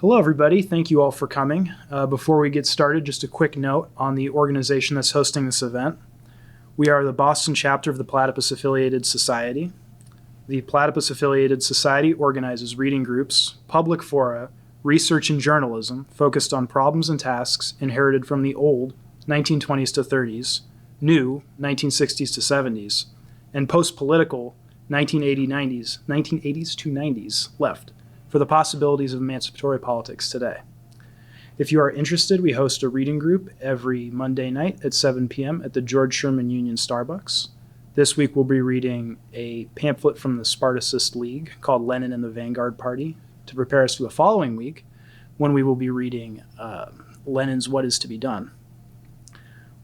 Hello, everybody. Thank you all for coming. Before we get started, just a quick note on the organization that's hosting this event. We are the Boston chapter of the Platypus Affiliated Society. The Platypus Affiliated Society organizes reading groups, public fora, research and journalism focused on problems and tasks inherited from the old 1920s to 30s, new 1960s to 70s, and post-political 1980s to 90s left for the possibilities of emancipatory politics today. If you are interested, we host a reading group every Monday night at 7 p.m. at the George Sherman Union Starbucks. This week we'll be reading a pamphlet from the Spartacist League called Lenin and the Vanguard Party to prepare us for the following week when we will be reading Lenin's What Is to Be Done.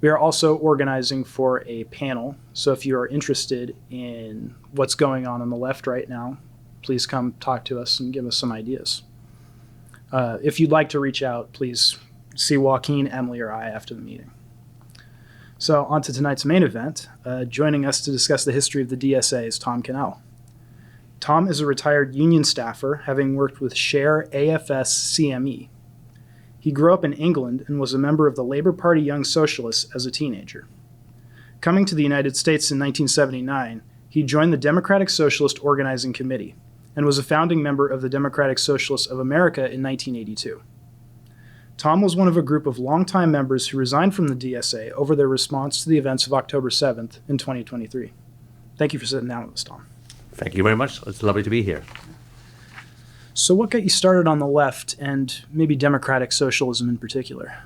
We are also organizing for a panel, so if you are interested in what's going on the left right now, please come talk to us and give us some ideas. If you'd like to reach out, please see Joaquin, Emily, or I after the meeting. So on to tonight's main event. Joining us to discuss the history of the DSA is Tom Canel. Tom is a retired union staffer, having worked with Share AFS CME. He grew up in England and was a member of the Labour Party Young Socialists as a teenager. Coming to the United States in 1979, he joined the Democratic Socialist Organizing Committee and was a founding member of the Democratic Socialists of America in 1982. Tom was one of a group of longtime members who resigned from the DSA over their response to the events of October 7th in 2023. Thank you for sitting down with us, Tom. Thank you very much. It's lovely to be here. So what got you started on the left and maybe democratic socialism in particular?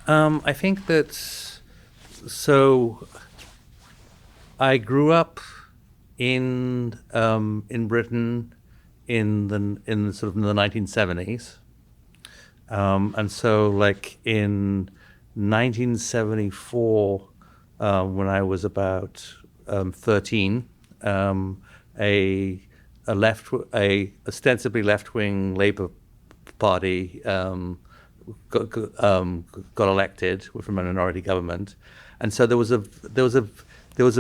I think that, I grew up in Britain in the sort of the 1970s, and so like in 1974, when I was about 13, a ostensibly left-wing Labour Party got elected from a minority government, and so there was a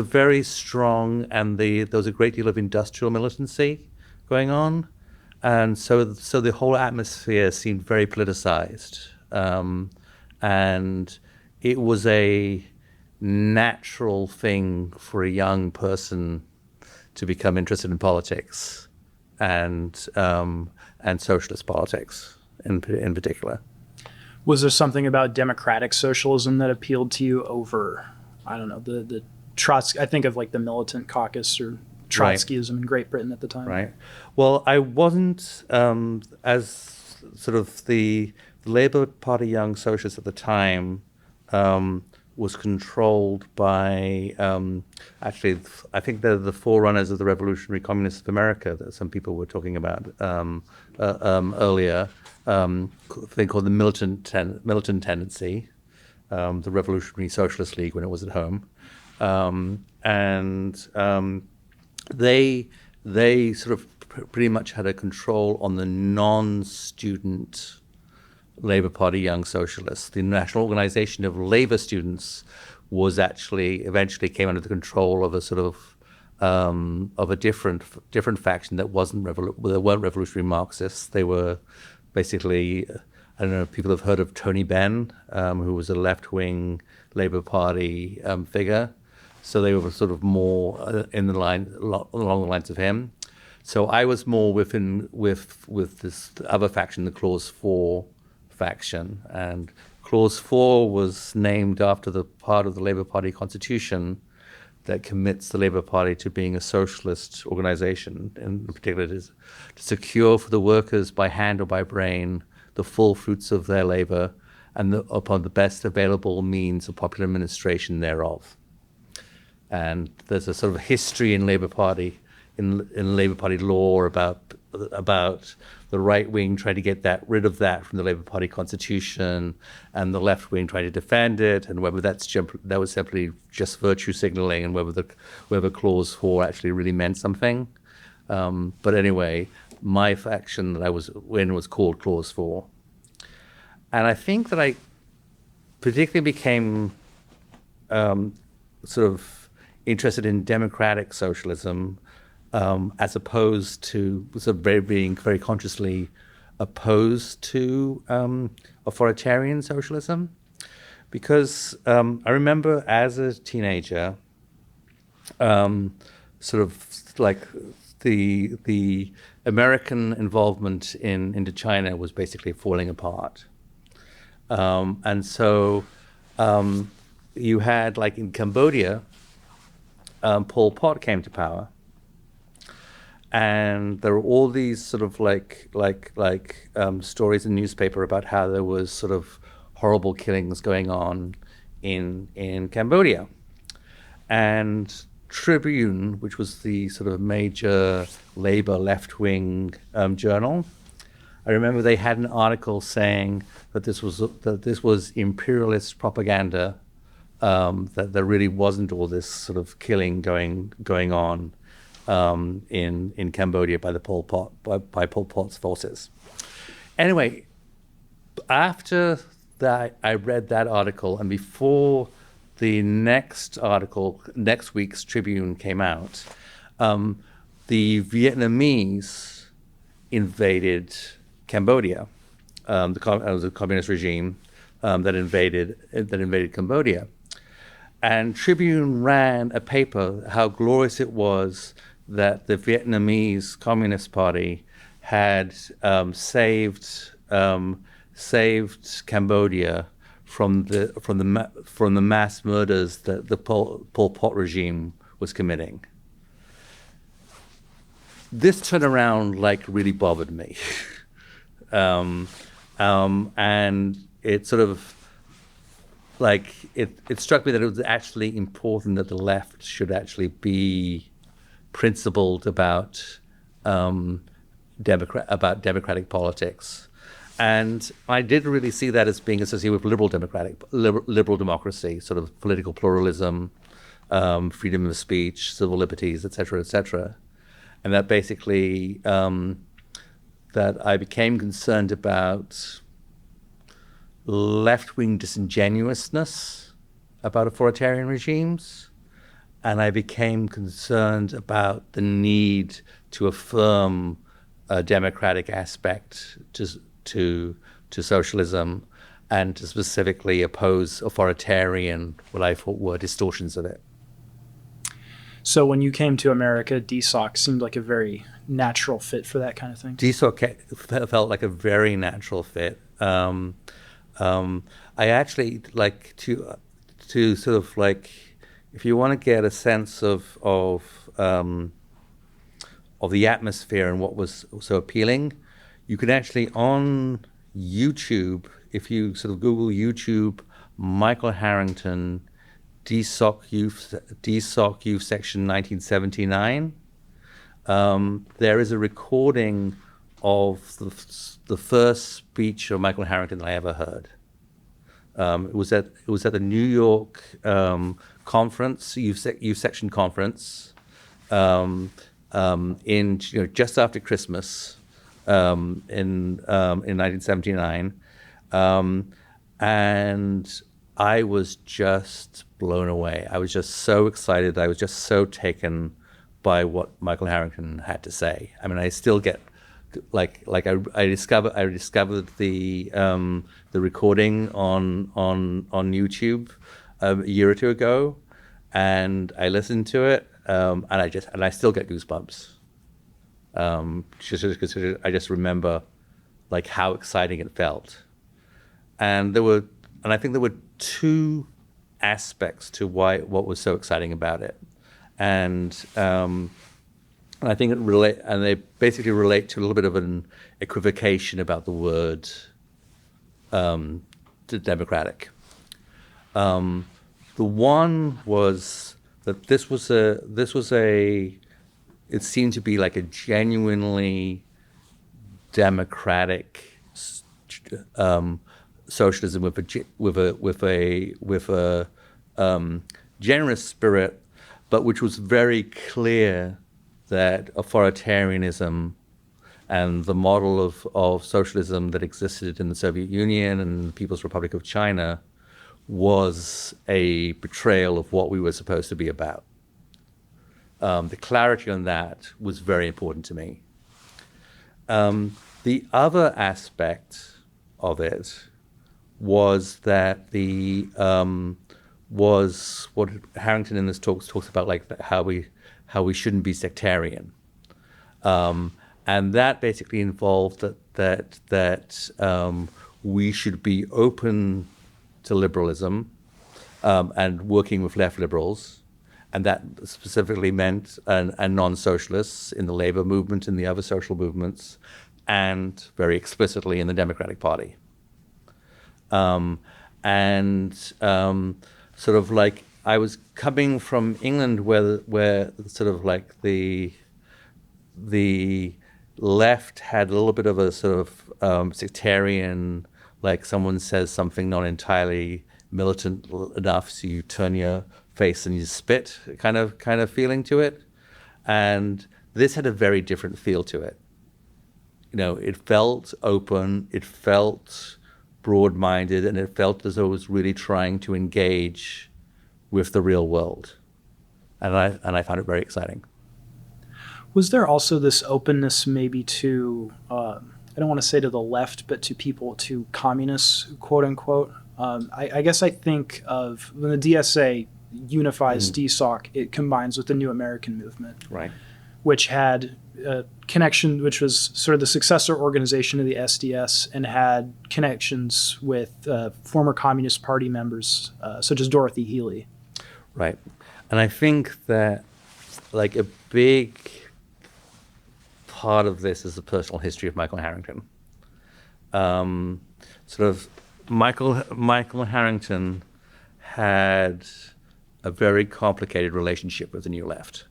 very strong there was a great deal of industrial militancy going on, and so the whole atmosphere seemed very politicized, and it was a natural thing for a young person to become interested in politics and socialist politics in particular. Was there something about democratic socialism that appealed to you over, I don't know, the Trotsky? I think of like the militant caucus or Trotskyism in Great Britain at the time. Right. Well, I wasn't as sort of the Labour Party Young Socialists at the time was controlled by, actually, I think they're the forerunners of the Revolutionary Communists of America that some people were talking about earlier. Thing called the militant tendency, the Revolutionary Socialist League when it was at home, they sort of pretty much had a control on the non-student Labour Party Young Socialists. The National Organization of Labour Students was actually eventually came under the control of a sort of a different faction that weren't revolutionary Marxists. They were basically, I don't know if people have heard of Tony Benn, who was a left-wing Labour Party figure. So they were sort of more along the lines of him. So I was more with this other faction, the Clause 4 faction. And Clause 4 was named after the part of the Labour Party constitution that commits the Labour Party to being a socialist organization, in particular to secure for the workers by hand or by brain the full fruits of their labor and upon the best available means of popular administration thereof. And there's a sort of history in Labour Party, in Labour Party law about the right wing trying to get rid of that from the Labour Party constitution, and the left wing trying to defend it, and whether that was simply just virtue signaling, and whether Clause 4 actually really meant something. But anyway, my faction that I was in was called Clause 4, and I think that I particularly became sort of interested in democratic socialism, as opposed to sort of being very consciously opposed to authoritarian socialism, because I remember as a teenager, sort of like the American involvement in Indochina was basically falling apart, and so you had, like in Cambodia, Pol Pot came to power, and there were all these sort of stories in the newspaper about how there was sort of horrible killings going on in Cambodia. And Tribune, which was the sort of major labor left-wing journal, I remember they had an article saying that this was imperialist propaganda, that there really wasn't all this sort of killing going on in Cambodia by Pol Pot's forces. Anyway, after that, I read that article, and before the next week's Tribune came out, the Vietnamese invaded Cambodia. It was a communist regime that invaded Cambodia. And Tribune ran a paper how glorious it was that the Vietnamese Communist Party had saved Cambodia from the mass murders that the Pol Pot regime was committing. This turnaround really bothered me, and it sort of it struck me that it was actually important that the left should actually be principled about democratic politics. And I didn't really see that as being associated with liberal democracy, sort of political pluralism, freedom of speech, civil liberties, et cetera, and that basically that I became concerned about left-wing disingenuousness about authoritarian regimes, and I became concerned about the need to affirm a democratic aspect to socialism, and to specifically oppose authoritarian, what I thought were distortions of it. So when you came to America, DSOC seemed like a very natural fit for that kind of thing? DSOC felt like a very natural fit. I actually like to sort of if you want to get a sense of the atmosphere and what was so appealing, you can actually, on YouTube, if you sort of Google YouTube, Michael Harrington, DSOC Youth Section 1979, there is a recording of the first speech of Michael Harrington that I ever heard. It was at the New York conference, Youth Section conference, in just after Christmas. In 1979, and I was just blown away. I was just so excited. I was just so taken by what Michael Harrington had to say. I mean, I still get I discovered the recording on YouTube a year or two ago, and I listened to it, and I still get goosebumps. Just because I just remember how exciting it felt, and I think there were two aspects to what was so exciting about it, and I think they basically relate to a little bit of an equivocation about the word democratic. The one was that this was a it seemed to be like a genuinely democratic socialism with a generous spirit, but which was very clear that authoritarianism and the model of socialism that existed in the Soviet Union and the People's Republic of China was a betrayal of what we were supposed to be about. The clarity on that was very important to me. The The other aspect of it was that was what Harrington in this talks about, like how we shouldn't be sectarian, and that basically involved that we should be open to liberalism and working with left liberals, and that specifically meant and non-socialists in the labor movement and the other social movements, and very explicitly in the Democratic Party. Sort of like I was coming from England, where sort of like the left had a little bit of a sort of sectarian, like someone says something not entirely militant enough, so you turn your face and you spit, kind of feeling to it. And this had a very different feel to it. You know, it felt open, it felt broad-minded, and it felt as though it was really trying to engage with the real world. And I found it very exciting. Was there also this openness maybe to, I don't want to say to the left, but to people, to communists, quote unquote? I guess I think of when the DSA unifies DSOC, it combines with the New American Movement, Right. which had a connection, which was sort of the successor organization of the SDS, and had connections with former Communist Party members, such as Dorothy Healy. Right. And I think that like a big part of this is the personal history of Michael Harrington. Sort of Michael Harrington had a very complicated relationship with the New Left.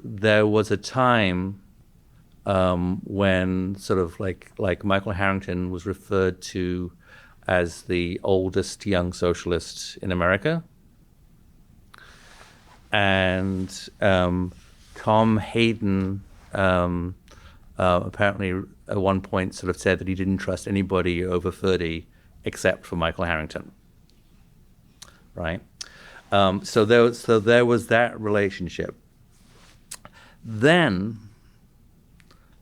There was a time when sort of like Michael Harrington was referred to as the oldest young socialist in America. And Tom Hayden apparently at one point sort of said that he didn't trust anybody over 30 except for Michael Harrington. Right? So there was that relationship. Then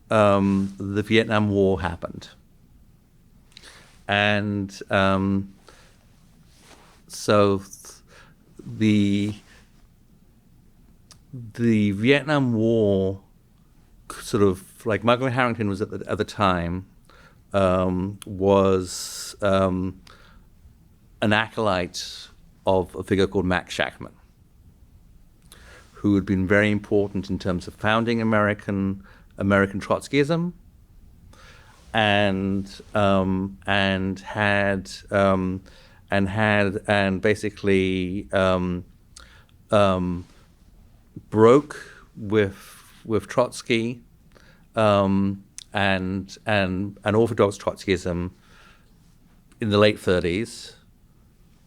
the Vietnam War happened. And so the Vietnam War, sort of like Michael Harrington was at the time, was an acolyte of a figure called Max Shachtman, who had been very important in terms of founding American Trotskyism, and basically broke with Trotsky and Orthodox Trotskyism in the late 30s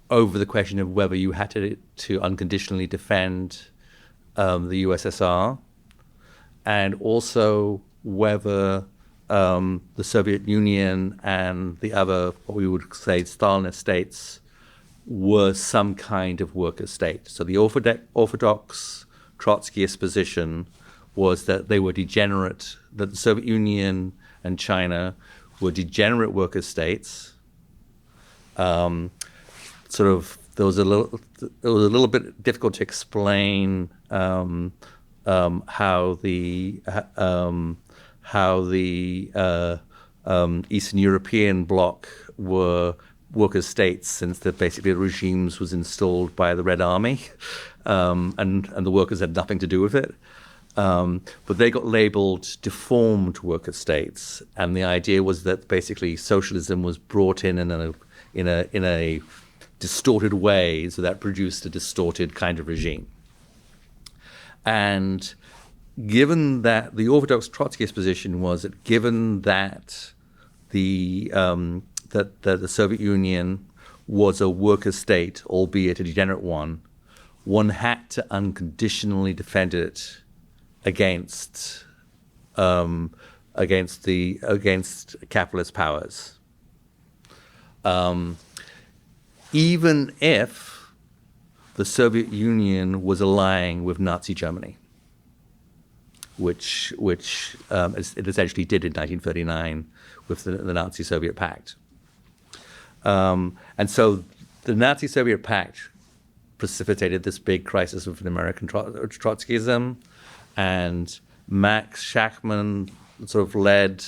over the question of whether you had to unconditionally defend the USSR, and also whether the Soviet Union and the other, what we would say, Stalinist states were some kind of worker state. So the Orthodox Trotskyist position was that they were degenerate, that the Soviet Union and China were degenerate worker states. Sort of, it was a little bit difficult to explain how the Eastern European bloc were worker states, since basically the regimes was installed by the Red Army, and the workers had nothing to do with it. But they got labeled deformed worker states, and the idea was that basically socialism was brought in a distorted way, so that produced a distorted kind of regime. And given that the Orthodox Trotskyist position was that, given that the Soviet Union was a worker state, albeit a degenerate one had to unconditionally defend it against capitalist powers, even if the Soviet Union was allying with Nazi Germany. which it essentially did in 1939 with the Nazi-Soviet Pact. And so the Nazi-Soviet Pact precipitated this big crisis of an American Trotskyism, and Max Shachtman sort of led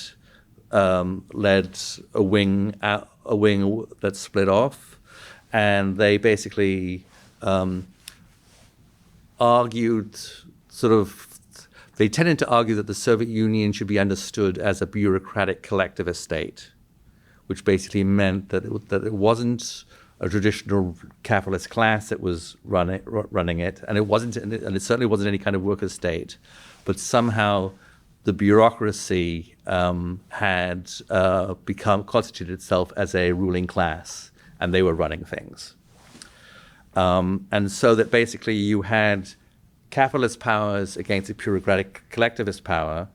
a wing that split off, and they basically argued they tended to argue that the Soviet Union should be understood as a bureaucratic collectivist state, which basically meant that it wasn't a traditional capitalist class that was running it, and it certainly wasn't any kind of worker state, but somehow the bureaucracy had constituted itself as a ruling class, and they were running things. And so that basically you had capitalist powers against a bureaucratic collectivist power,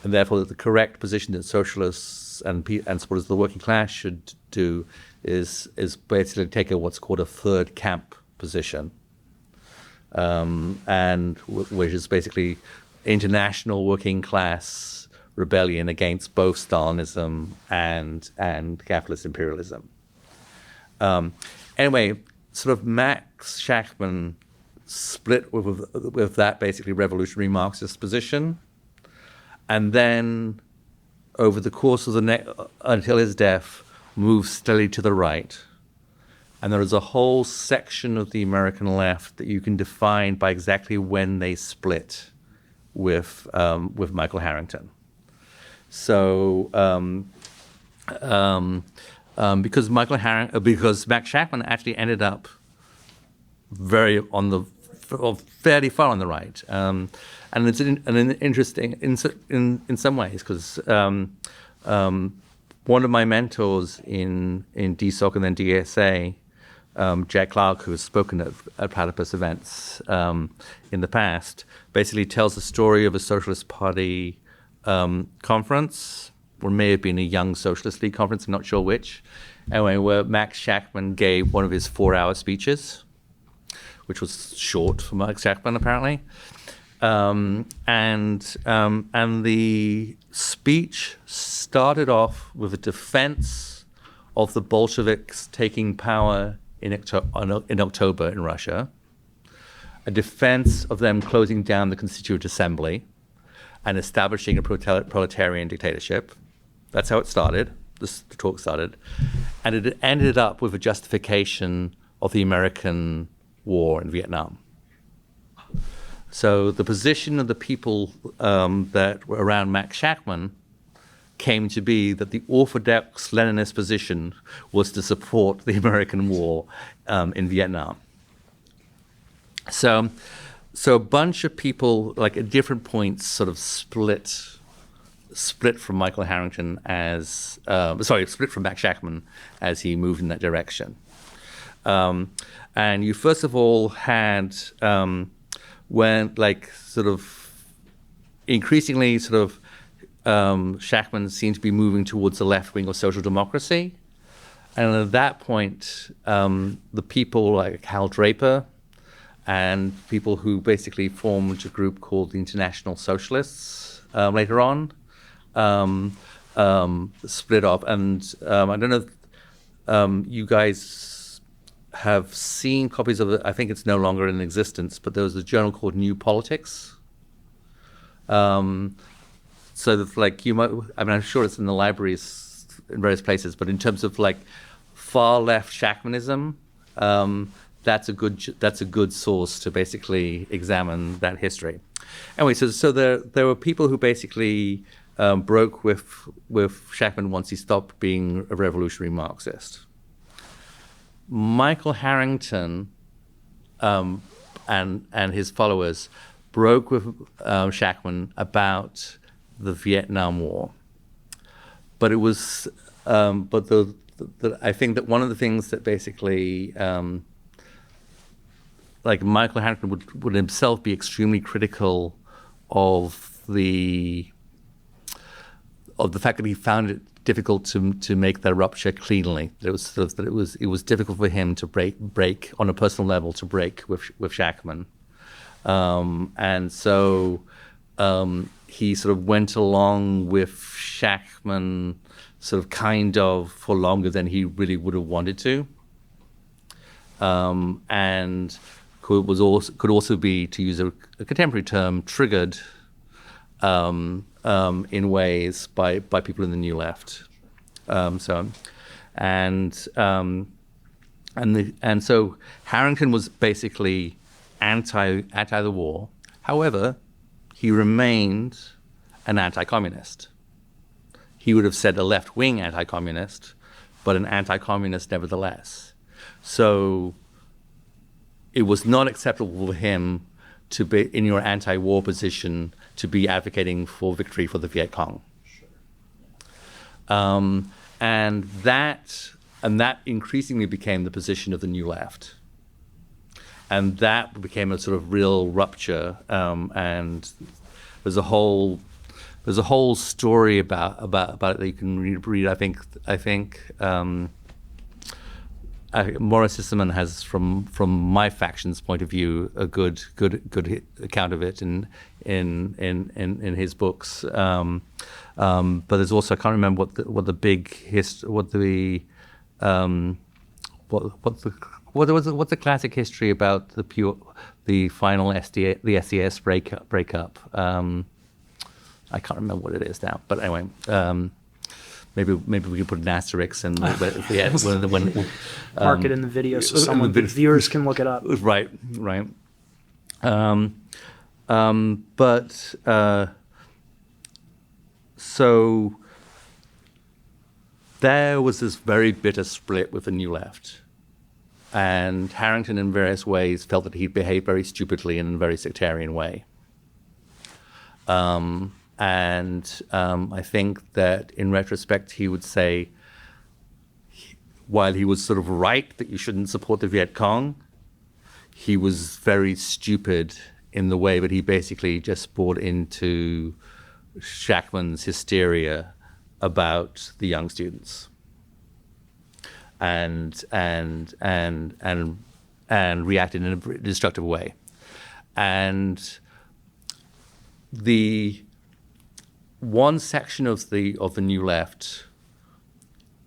and therefore the correct position that socialists and supporters of the working class should do is basically take what's called a third camp position, and which is basically international working class rebellion against both Stalinism and capitalist imperialism. Anyway, sort of Max Shachtman split with that basically revolutionary Marxist position, and then over the course of until his death, moved steadily to the right. And there is a whole section of the American left that you can define by exactly when they split with Michael Harrington. So because Max Shachtman actually ended up fairly far on the right, and it's interesting in some ways because one of my mentors in DSOC and then DSA, Jack Clark, who has spoken at Platypus events in the past, basically tells the story of a Socialist Party conference, or may have been a Young Socialist League conference, I'm not sure which. Anyway, where Max Shachtman gave one of his 4-hour speeches, which was short for Max Shachtman apparently, and the speech started off with a defense of the Bolsheviks taking power in October in Russia, a defense of them closing down the Constituent Assembly and establishing a proletarian dictatorship. That's how it started. The talk started, and it ended up with a justification of the American war in Vietnam. So the position of the people that were around Max Shachtman came to be that the orthodox Leninist position was to support the American war in Vietnam. So a bunch of people, like at different points, sort of split from Michael Harrington split from Max Shachtman as he moved in that direction. And you first of all had increasingly Shachtman seemed to be moving towards the left wing of social democracy. And at that point, the people like Hal Draper and people who basically formed a group called the International Socialists later on split off. And I don't know if you guys have seen copies of it. I think it's no longer in existence, but there was a journal called New Politics. So that, like, you might, I mean, I'm sure it's in the libraries in various places, but in terms of like far left Shachtmanism, that's a good source to basically examine that history. Anyway, so there were people who basically broke with Shachtman once he stopped being a revolutionary Marxist. Michael Harrington and his followers broke with Shachtman about the Vietnam War, but it was I think that one of the things that basically like Michael Harrington would himself be extremely critical of the fact that he found it difficult to make that rupture cleanly. It was difficult for him to break on a personal level with Shachtman, and so he sort of went along with Shachtman sort of kind of for longer than he really would have wanted to. And could also be, to use a contemporary term, triggered in ways by people in the New Left. And so Harrington was basically anti the war. However, he remained an anti-communist. He would have said a left-wing anti-communist, but an anti-communist nevertheless. So it was not acceptable for him to be, in your anti-war position, to be advocating for victory for the Viet Cong. And that increasingly became the position of the New Left. And that became a sort of real rupture. And there's a whole story about it that you can read. I think Morris Isserman has, from my faction's point of view, a good account of it in his books. But there's also, I can't remember what's the classic history about the final the SES breakup. I can't remember what it is now, but anyway. Maybe we can put an asterisk and mark it in the video so the viewers can look it up. Right. So there was this very bitter split with the New Left, and Harrington, in various ways, felt that he'd behaved very stupidly in a very sectarian way. And I think that in retrospect, he would say, while he was sort of right that you shouldn't support the Viet Cong, he was very stupid in the way that he basically just bought into Shachtman's hysteria about the young students, and reacted in a destructive way. And the one section of the New Left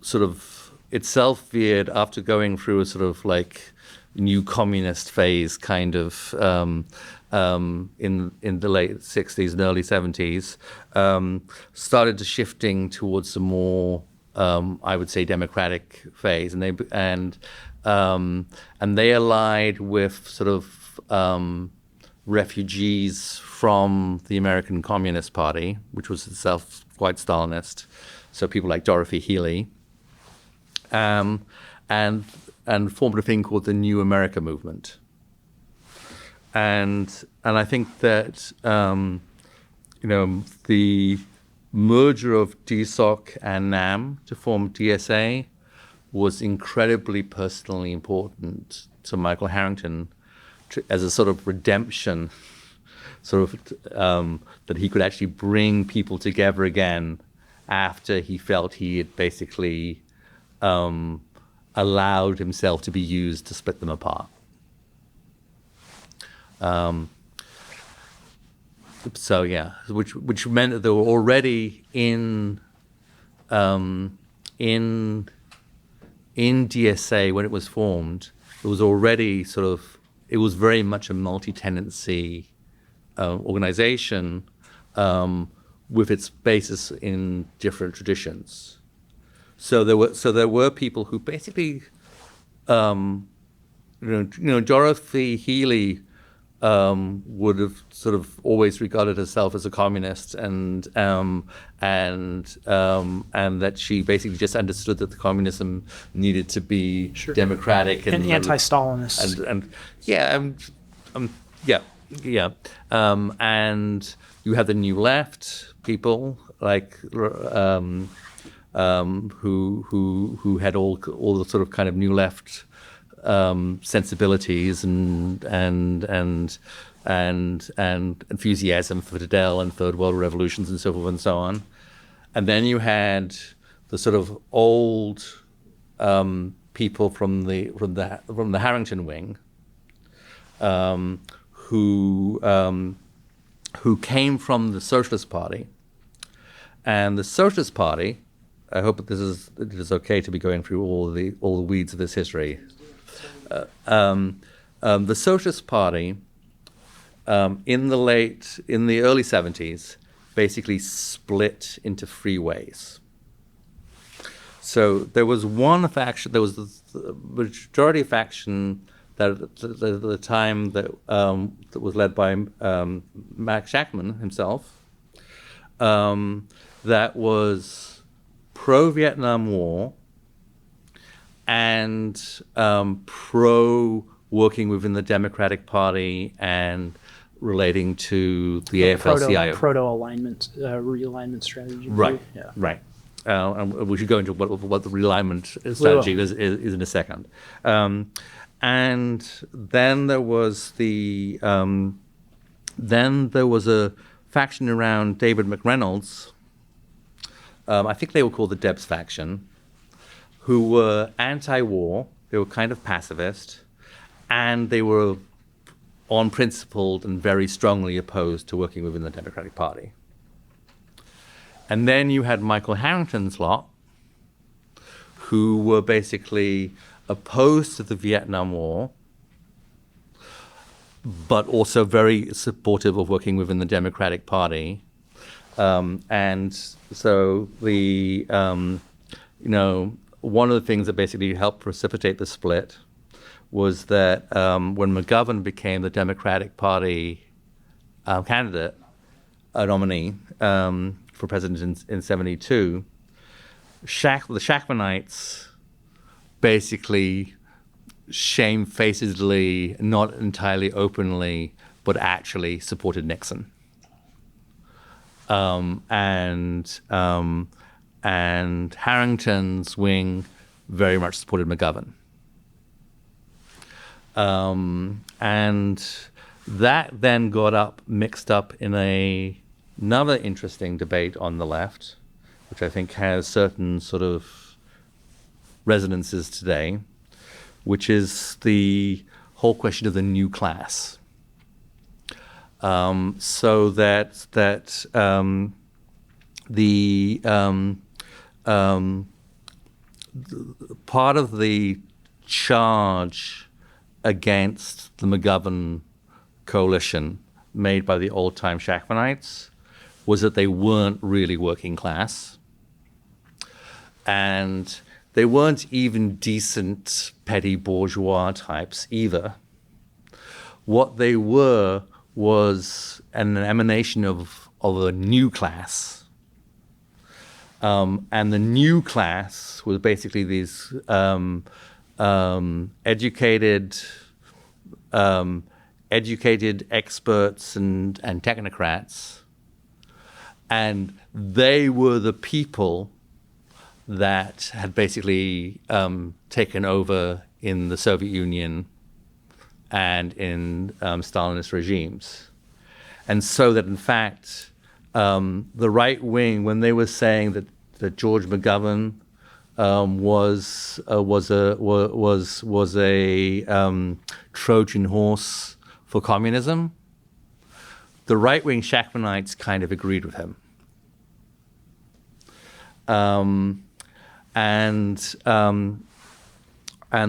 sort of itself veered, after going through a sort of like new communist phase kind of in the late 60s and early 70s, started to shifting towards a more I would say democratic phase, and they allied with sort of refugees from the American Communist Party, which was itself quite Stalinist. So people like Dorothy Healey, and formed a thing called the New America Movement. And I think that the merger of DSOC and NAM to form DSA was incredibly personally important to Michael Harrington, as a sort of redemption, that he could actually bring people together again after he felt he had basically allowed himself to be used to split them apart. So yeah, which meant that they were already in DSA when it was formed. It was already it was very much a multi-tenancy organization with its basis in different traditions. So there were people who basically, Dorothy Healey would have sort of always regarded herself as a communist, and that she basically just understood that the communism needed to be democratic and anti-Stalinist. And you have the New Left people like who had all the sort of kind of New Left sensibilities and enthusiasm for Fidel and Third World Revolutions and so forth and so on. And then you had the sort of old people from the who came from the Socialist Party. And the Socialist Party, I hope that it is okay to be going through all the weeds of this history. The Socialist Party, in the early 70s, basically split into three ways. So there was one faction, there was the majority faction that at the time that was led by Max Shachtman himself, that was pro-Vietnam War and pro-working within the Democratic Party and relating to the AFL-CIO. Proto-alignment, realignment strategy. Right, Yeah. right. And we should go into what the realignment strategy is in a second. And then there was a faction around David McReynolds. I think they were called the Debs faction, who were anti-war. They were kind of pacifist, and they were unprincipled and very strongly opposed to working within the Democratic Party. And then you had Michael Harrington's lot, who were basically opposed to the Vietnam War, but also very supportive of working within the Democratic Party. And so one of the things that basically helped precipitate the split was that when McGovern became the Democratic Party candidate, a nominee for president in 72, the Shachtmanites basically shamefacedly, not entirely openly, but actually supported Nixon. And Harrington's wing very much supported McGovern. And that then got mixed up in another interesting debate on the left, which I think has certain sort of resonances today, which is the whole question of the new class. So that the part of the charge against the McGovern coalition made by the old-time Shachtmanites was that they weren't really working class, and they weren't even decent petty bourgeois types either. What they were was an emanation of a new class. And the new class was basically these educated experts and technocrats, and they were the people that had basically taken over in the Soviet Union and in Stalinist regimes. And so that, in fact, the right wing, when they were saying that George McGovern was a Trojan horse for communism, the right wing Shachtmanites kind of agreed with him. And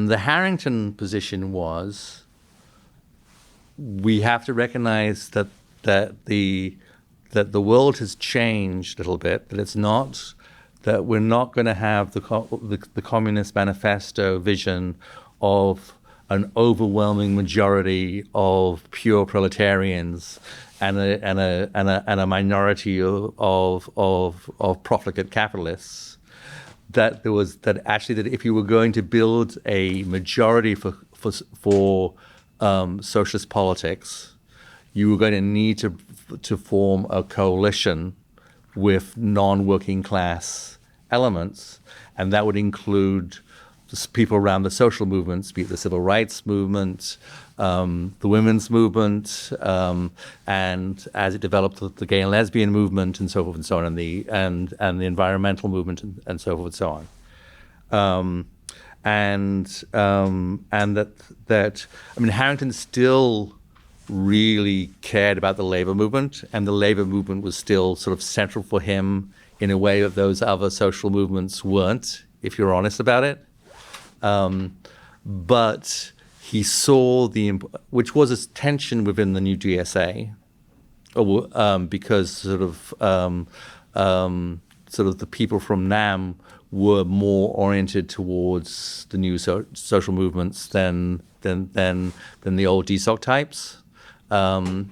the Harrington position was, we have to recognize that the world has changed a little bit, that we're not going to have the Communist Manifesto vision of an overwhelming majority of pure proletarians and a minority of profligate capitalists. That if you were going to build a majority for socialist politics, you were going to need to form a coalition with non-working class elements, and that would include people around the social movements, be it the civil rights movement, the women's movement, and as it developed, the gay and lesbian movement, and so forth and so on, and the environmental movement, and so forth and so on. And Harrington still really cared about the labor movement, and the labor movement was still sort of central for him in a way that those other social movements weren't, if you're honest about it. But he saw which was a tension within the new DSA, because sort of the people from NAM were more oriented towards the new social movements than the old DSOC types, and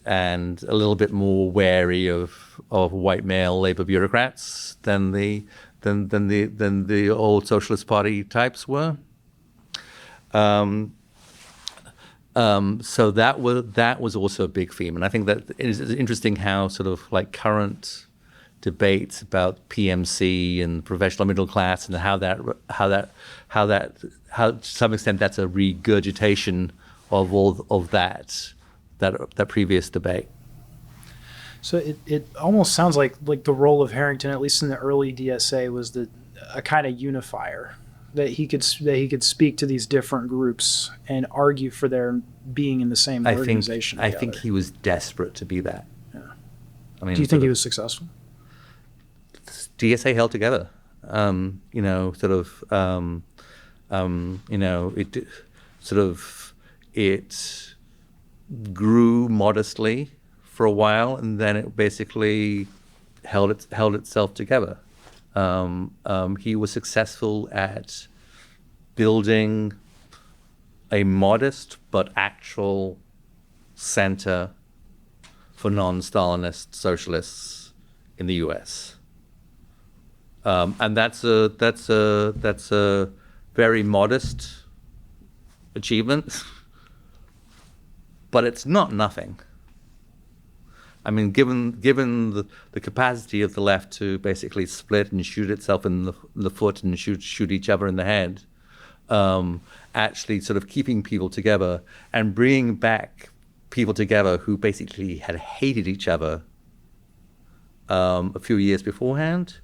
a little bit more wary of white male labor bureaucrats than the old Socialist Party types were. So that was also a big theme, and I think that it is interesting how sort of like current debates about PMC and professional middle class, and how to some extent that's a regurgitation of all of that previous debate. So it almost sounds like the role of Harrington, at least in the early DSA, was a kind of unifier, that he could speak to these different groups and argue for their being in the same organization. I think he was desperate to be that. Yeah. I mean, do you think he was successful? DSA held together. It grew modestly for a while, and then it basically held itself together. He was successful at building a modest but actual center for non-Stalinist socialists in the U.S. And that's a very modest achievement, but it's not nothing. I mean, given the capacity of the left to basically split and shoot itself in the foot and shoot each other in the head, actually sort of keeping people together and bringing back people together who basically had hated each other a few years beforehand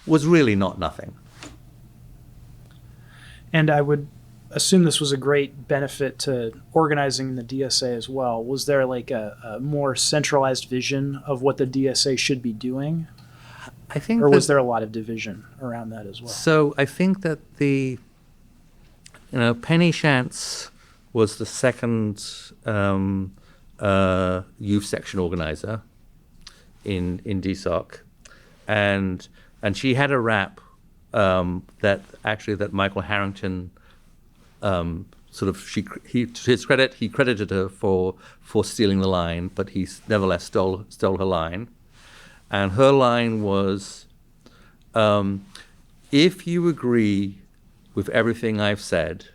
was really not nothing. And I would assume this was a great benefit to organizing the DSA as well. Was there like a more centralized vision of what the DSA should be doing? I think, or was there a lot of division around that as well? So I think that Penny Shantz was the second youth section organizer in DSOC, and she had a rap that Michael Harrington to his credit, he credited her for stealing the line, but he nevertheless stole her line. And her line was, if you agree with everything I've said,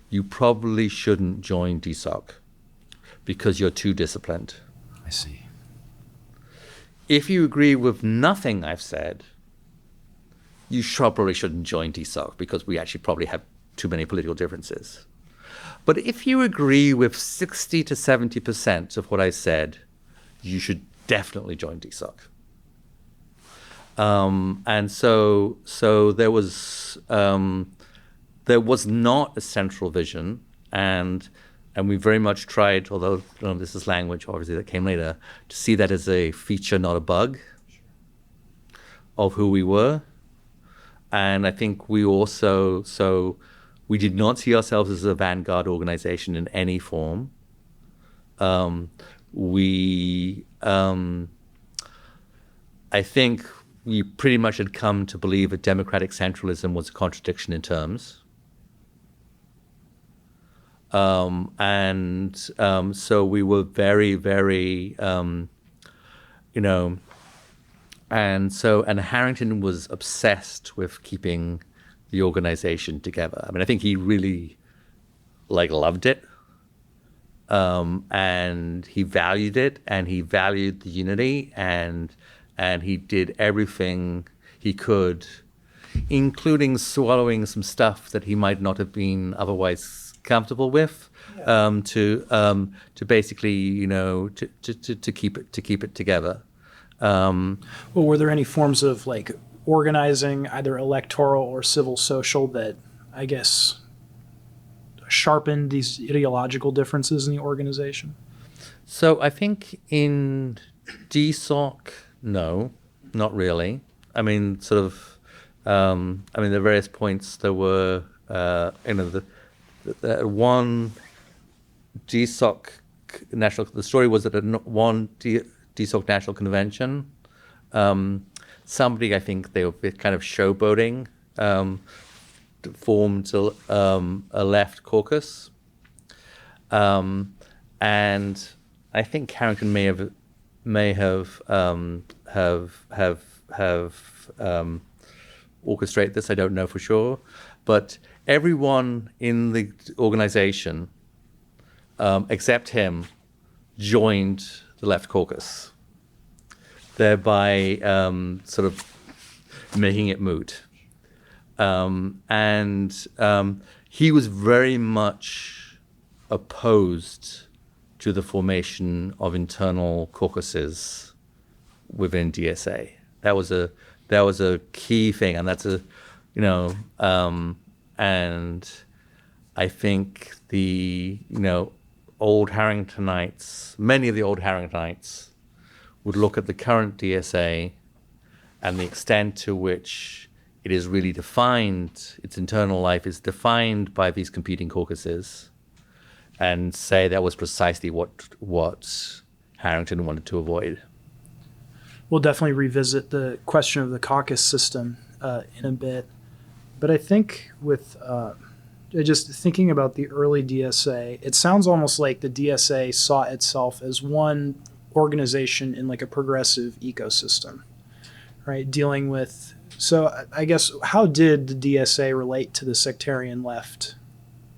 you probably shouldn't join DSOC because you're too disciplined. I see. If you agree with nothing I've said, you probably shouldn't join DSOC because we actually probably have too many political differences. But if you agree with 60 to 70% of what I said, you should definitely join DSOC. And so there was not a central vision, and we very much tried, although this is language obviously that came later, to see that as a feature, not a bug, of who we were. And I think we also, we did not see ourselves as a vanguard organization in any form. I think we pretty much had come to believe that democratic centralism was a contradiction in terms. So we were very, very, and Harrington was obsessed with keeping the organization together. I mean, I think he really loved it, and he valued it, and he valued the unity, and he did everything he could, including swallowing some stuff that he might not have been otherwise comfortable with, to basically to keep it together. Well, were there any forms of organizing, either electoral or civil social, that I guess sharpened these ideological differences in the organization? So I think in DSOC, no, not really. I mean, sort of, I mean, the various points there were, the one DSOC the story was that at one DSOC national convention, somebody, I think they were kind of showboating, formed a left caucus, and I think Harrington may have orchestrated this. I don't know for sure, but everyone in the organization, except him, joined the left caucus, thereby sort of making it moot. And he was very much opposed to the formation of internal caucuses within DSA. That was a key thing, and that's and I think old Harringtonites, many of the old Harringtonites would look at the current DSA and the extent to which it is really defined, its internal life is defined by these competing caucuses, and say that was precisely what Harrington wanted to avoid. We'll definitely revisit the question of the caucus system in a bit. But I think with just thinking about the early DSA, it sounds almost like the DSA saw itself as one organization in like a progressive ecosystem, right? Dealing with, so I guess, how did the DSA relate to the sectarian left,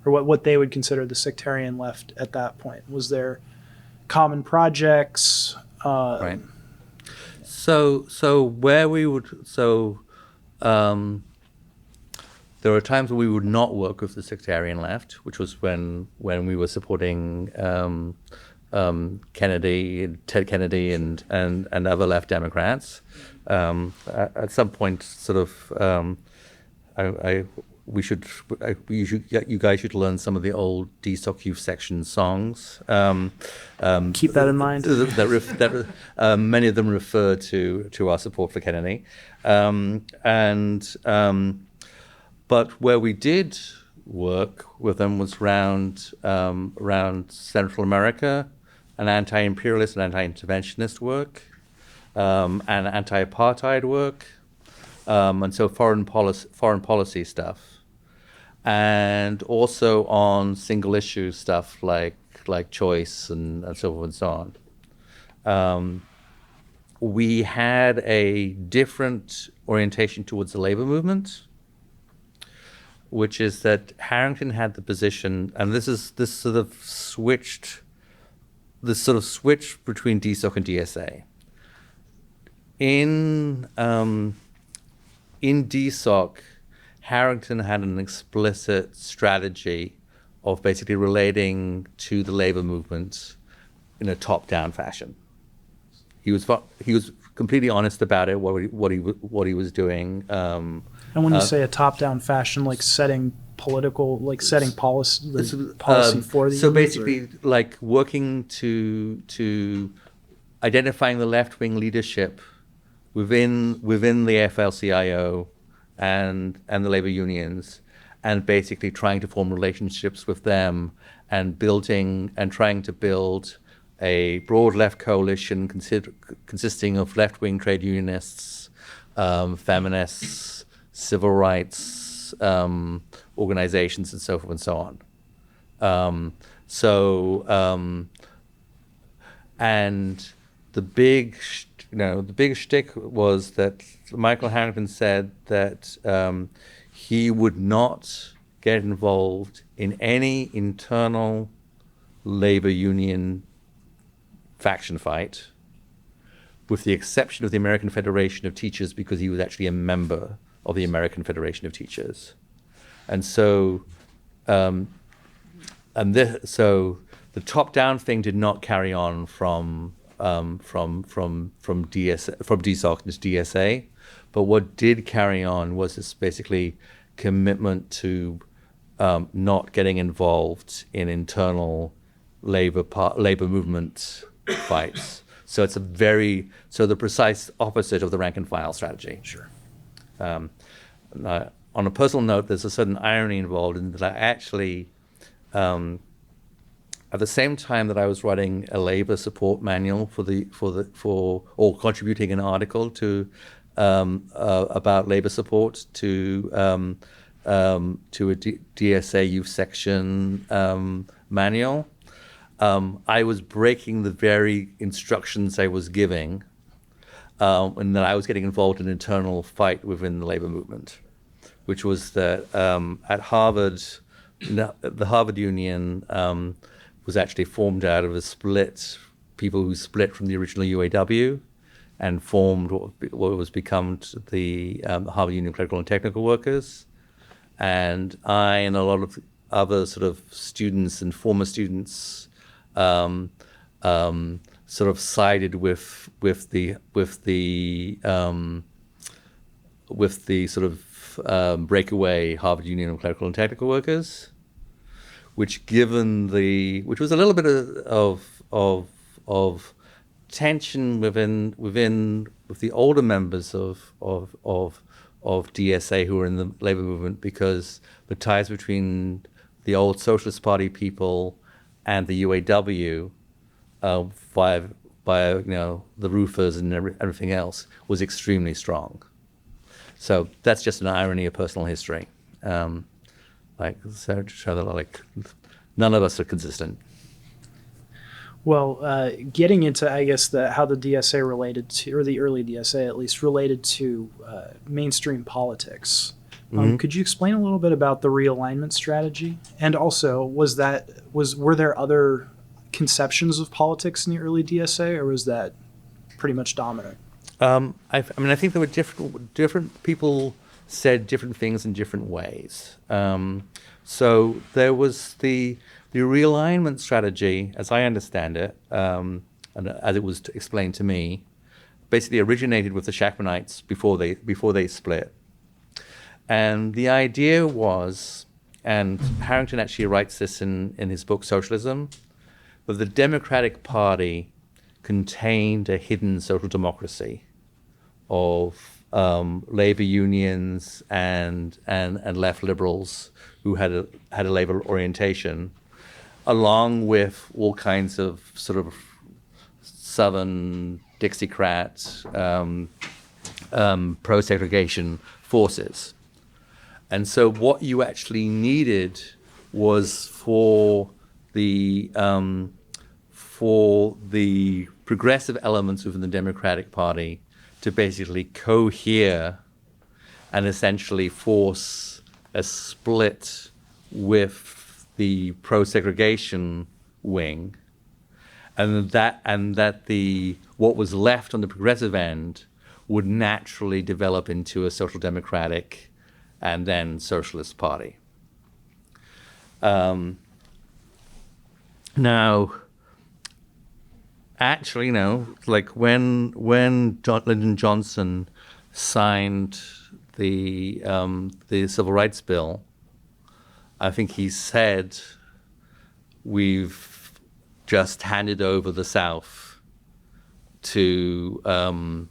or what they would consider the sectarian left at that point? Was there common projects? Right. So where we would, there were times where we would not work with the sectarian left, which was when we were supporting Kennedy, Ted Kennedy, and other left Democrats. At some point, sort of, you guys should learn some of the old DSOC youth section songs. Keep that in mind. Many of them refer to our support for Kennedy, but where we did work with them was around Central America, and anti-imperialist and anti-interventionist work, and anti-apartheid work, and so foreign policy stuff, and also on single issue stuff like choice and so forth and so on. We had a different orientation towards the labor movement, which is that Harrington had the position, and this sort of switched between DSOC and DSA. In DSOC, Harrington had an explicit strategy of basically relating to the labor movement in a top-down fashion. He was completely honest about it, what he was doing. And when you say a top-down fashion, like setting policy for the so unions, basically, like working to identifying the left-wing leadership within the AFL-CIO and the labor unions, and basically trying to form relationships with them and trying to build a broad left coalition consisting of left-wing trade unionists, feminists, civil rights organizations, and so forth and so on. And the big shtick was that Michael Harrington said that he would not get involved in any internal labor union faction fight, with the exception of the American Federation of Teachers, because he was actually a member of the American Federation of Teachers. And so, so the top-down thing did not carry on from DSOC to DSA, but what did carry on was this basically commitment to not getting involved in internal labor movement fights. So it's the precise opposite of the rank and file strategy. Sure. On a personal note, there's a certain irony involved in that I actually, at the same time that I was writing a labor support manual or contributing an article to about labor support to a DSA youth section manual, I was breaking the very instructions I was giving, and that I was getting involved in an internal fight within the labor movement, which was that at Harvard, the Harvard Union was actually formed out of people who split from the original UAW and formed what was become the Harvard Union of Clerical and Technical Workers. And I and a lot of other sort of students and former students sort of sided with the sort of breakaway Harvard Union of Clerical and Technical Workers, which was a little bit of tension with the older members of DSA who were in the labor movement, because the ties between the old Socialist Party people and the UAW by the roofers and everything else was extremely strong. So that's just an irony of personal history. So to show that none of us are consistent. Well, getting into, I guess, how the DSA related to, or the early DSA at least, related to mainstream politics. Could you explain a little bit about the realignment strategy? And also, were there other conceptions of politics in the early DSA, or was that pretty much dominant? I think there were different people said different things in different ways. So there was the realignment strategy, as I understand it, and as it was explained to me, basically originated with the Shachtmanites before they split. And the idea was, and Harrington actually writes this in his book Socialism, that the Democratic Party contained a hidden social democracy of labor unions and left liberals who had a labor orientation, along with all kinds of sort of Southern Dixiecrat pro-segregation forces. And so what you actually needed was for the progressive elements within the Democratic Party to basically cohere and essentially force a split with the pro-segregation wing, and that what was left on the progressive end would naturally develop into a social democratic and then socialist party. Now, actually, when Lyndon Johnson signed the Civil Rights Bill, I think he said, "We've just handed over the South to the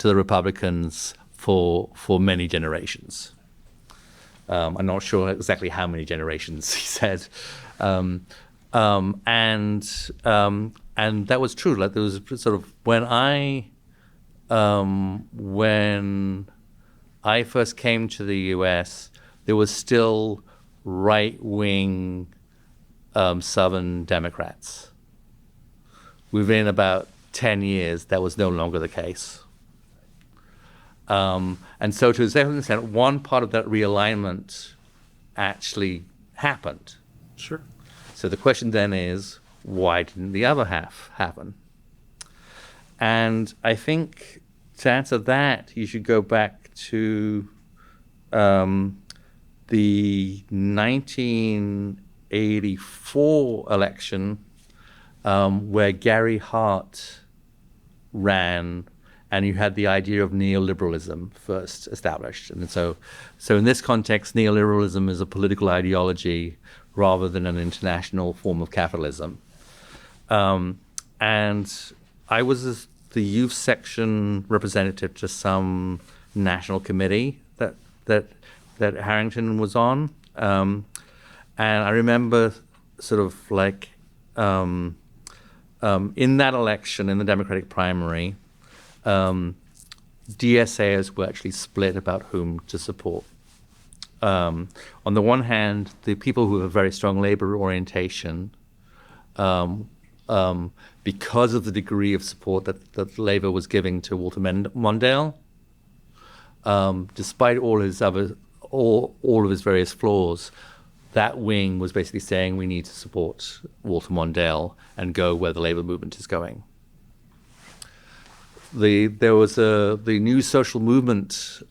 Republicans for many generations." I'm not sure exactly how many generations he said, and that was true. Like, there was sort of when I first came to the U.S., there was still right-wing Southern Democrats. Within about 10 years, that was no longer the case. And so to a certain extent, one part of that realignment actually happened. Sure. So the question then is, why didn't the other half happen? And I think to answer that, you should go back to the 1984 election, where Gary Hart ran and you had the idea of neoliberalism first established. And so in this context, neoliberalism is a political ideology rather than an international form of capitalism. And I was the youth section representative to some national committee that Harrington was on. And I remember sort of like in that election, in the Democratic primary, DSAs were actually split about whom to support. On the one hand, the people who have a very strong labor orientation, because of the degree of support that Labour was giving to Walter Mondale, despite all of his various flaws, that wing was basically saying we need to support Walter Mondale and go where the Labour movement is going. There was the New Social Movement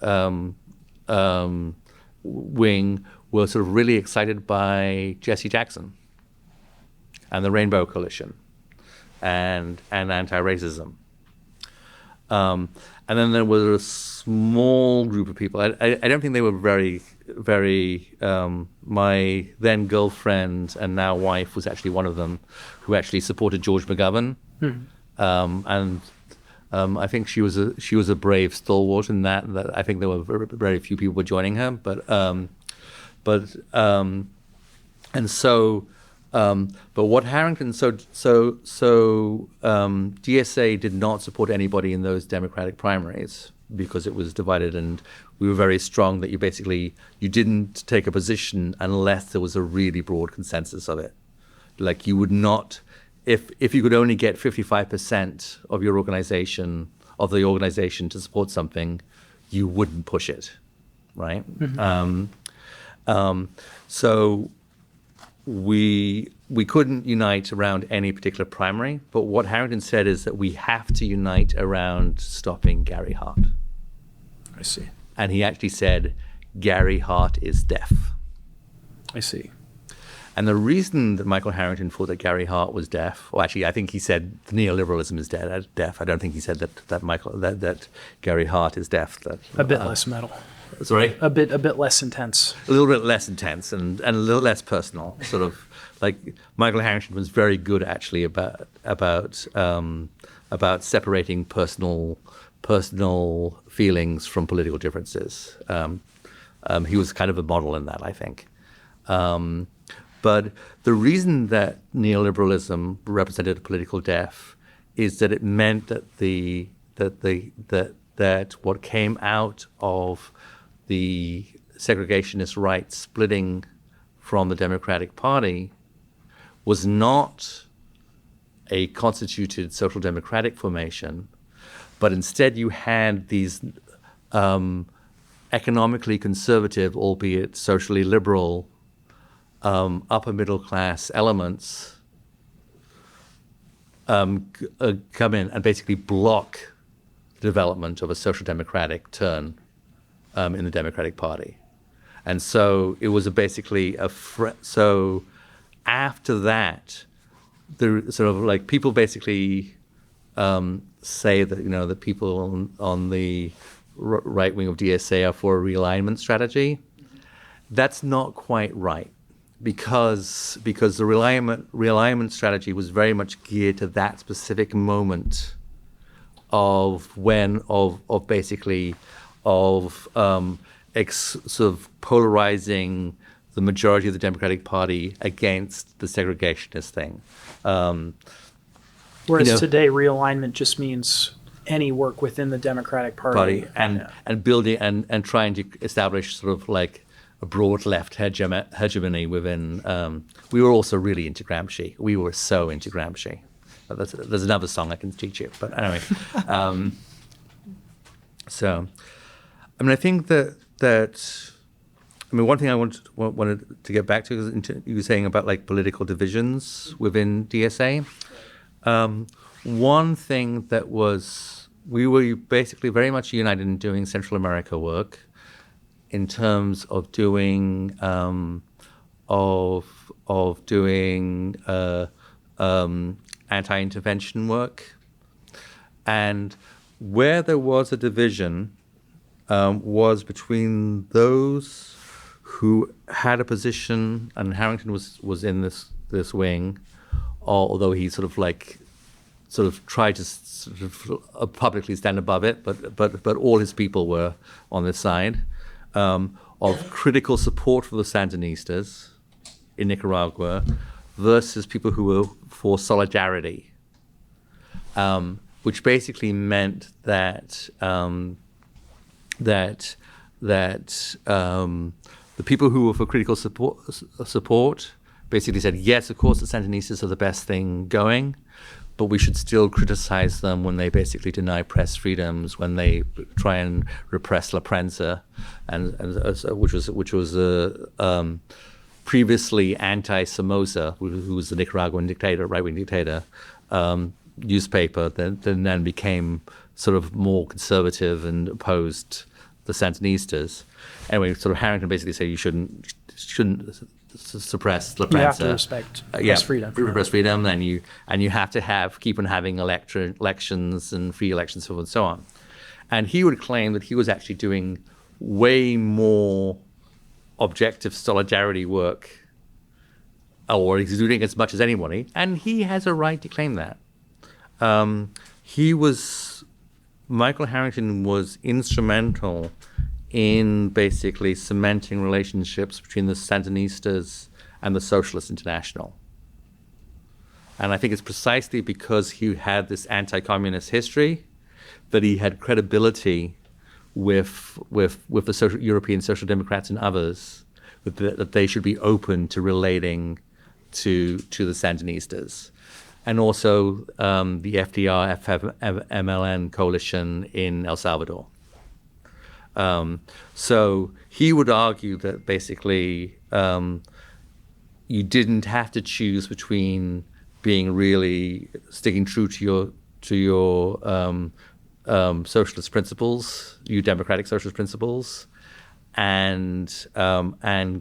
wing were sort of really excited by Jesse Jackson and the Rainbow Coalition and anti-racism. And then there was a small group of people. I don't think they were very. My then girlfriend and now wife was actually one of them, who actually supported George McGovern, and I think she was a brave stalwart in that. I think there were very few people were joining her, but what Harrington DSA did not support anybody in those Democratic primaries because it was divided, and we were very strong that you didn't take a position unless there was a really broad consensus of it. Like you would not, if you could only get 55% of your organization to support something, you wouldn't push it, right? So we couldn't unite around any particular primary, but what Harrington said is that we have to unite around stopping Gary Hart. I see. And he actually said, Gary Hart is deaf. I see. And the reason that Michael Harrington thought that Gary Hart was deaf, well, actually, I think he said neoliberalism is deaf. I don't think he said that Gary Hart is deaf. A bit less metal. Sorry? A bit less intense. A little bit less intense and a little less personal. Sort of like Michael Harrington was very good actually about separating personal feelings from political differences. He was kind of a model in that, I think. But the reason that neoliberalism represented a political death is that it meant that what came out of the segregationist right splitting from the Democratic Party was not a constituted social democratic formation, but instead you had these economically conservative, albeit socially liberal, upper middle class elements come in and basically block the development of a social democratic turn in the Democratic Party. And so it was basically so after that, the sort of like people basically say that, the people on the right wing of DSA are for a realignment strategy. That's not quite right, because the realignment strategy was very much geared to that specific moment of sort of polarizing the majority of the Democratic Party against the segregationist thing. Whereas today, realignment just means any work within the Democratic Party. And building and trying to establish sort of like a broad left hegemony within. We were also really into Gramsci. We were so into Gramsci. But there's another song I can teach you. But anyway, so I mean, I think that one thing I wanted to get back to is you were saying about like political divisions within DSA. One thing that we were basically very much united in doing Central America work in terms of doing anti-intervention work, and where there was a division was between those who had a position, and Harrington was in this wing, although he sort of tried to sort of publicly stand above it, but all his people were on this side, of critical support for the Sandinistas in Nicaragua versus people who were for solidarity, which basically meant that the people who were for critical support basically said, yes, of course, the Sandinistas are the best thing going, but we should still criticize them when they basically deny press freedoms, when they try and repress La Prensa, which was previously anti-Somoza, who was the Nicaraguan dictator, right-wing dictator, newspaper, then became sort of more conservative and opposed the Sandinistas. Anyway, sort of Harrington basically said you shouldn't suppress La Prensa. You have to respect press freedom. Press freedom, and you have to keep on having elections and free elections, so on and so on. And he would claim that he was actually doing way more objective solidarity work, or he's doing as much as anybody, and he has a right to claim that. Michael Harrington was instrumental in basically cementing relationships between the Sandinistas and the Socialist International. And I think it's precisely because he had this anti-communist history that he had credibility with the European Social Democrats and others, that they should be open to relating to the Sandinistas. And also the FDR-MLN coalition in El Salvador. So he would argue that basically you didn't have to choose between being really sticking true to your socialist principles, your democratic socialist principles, and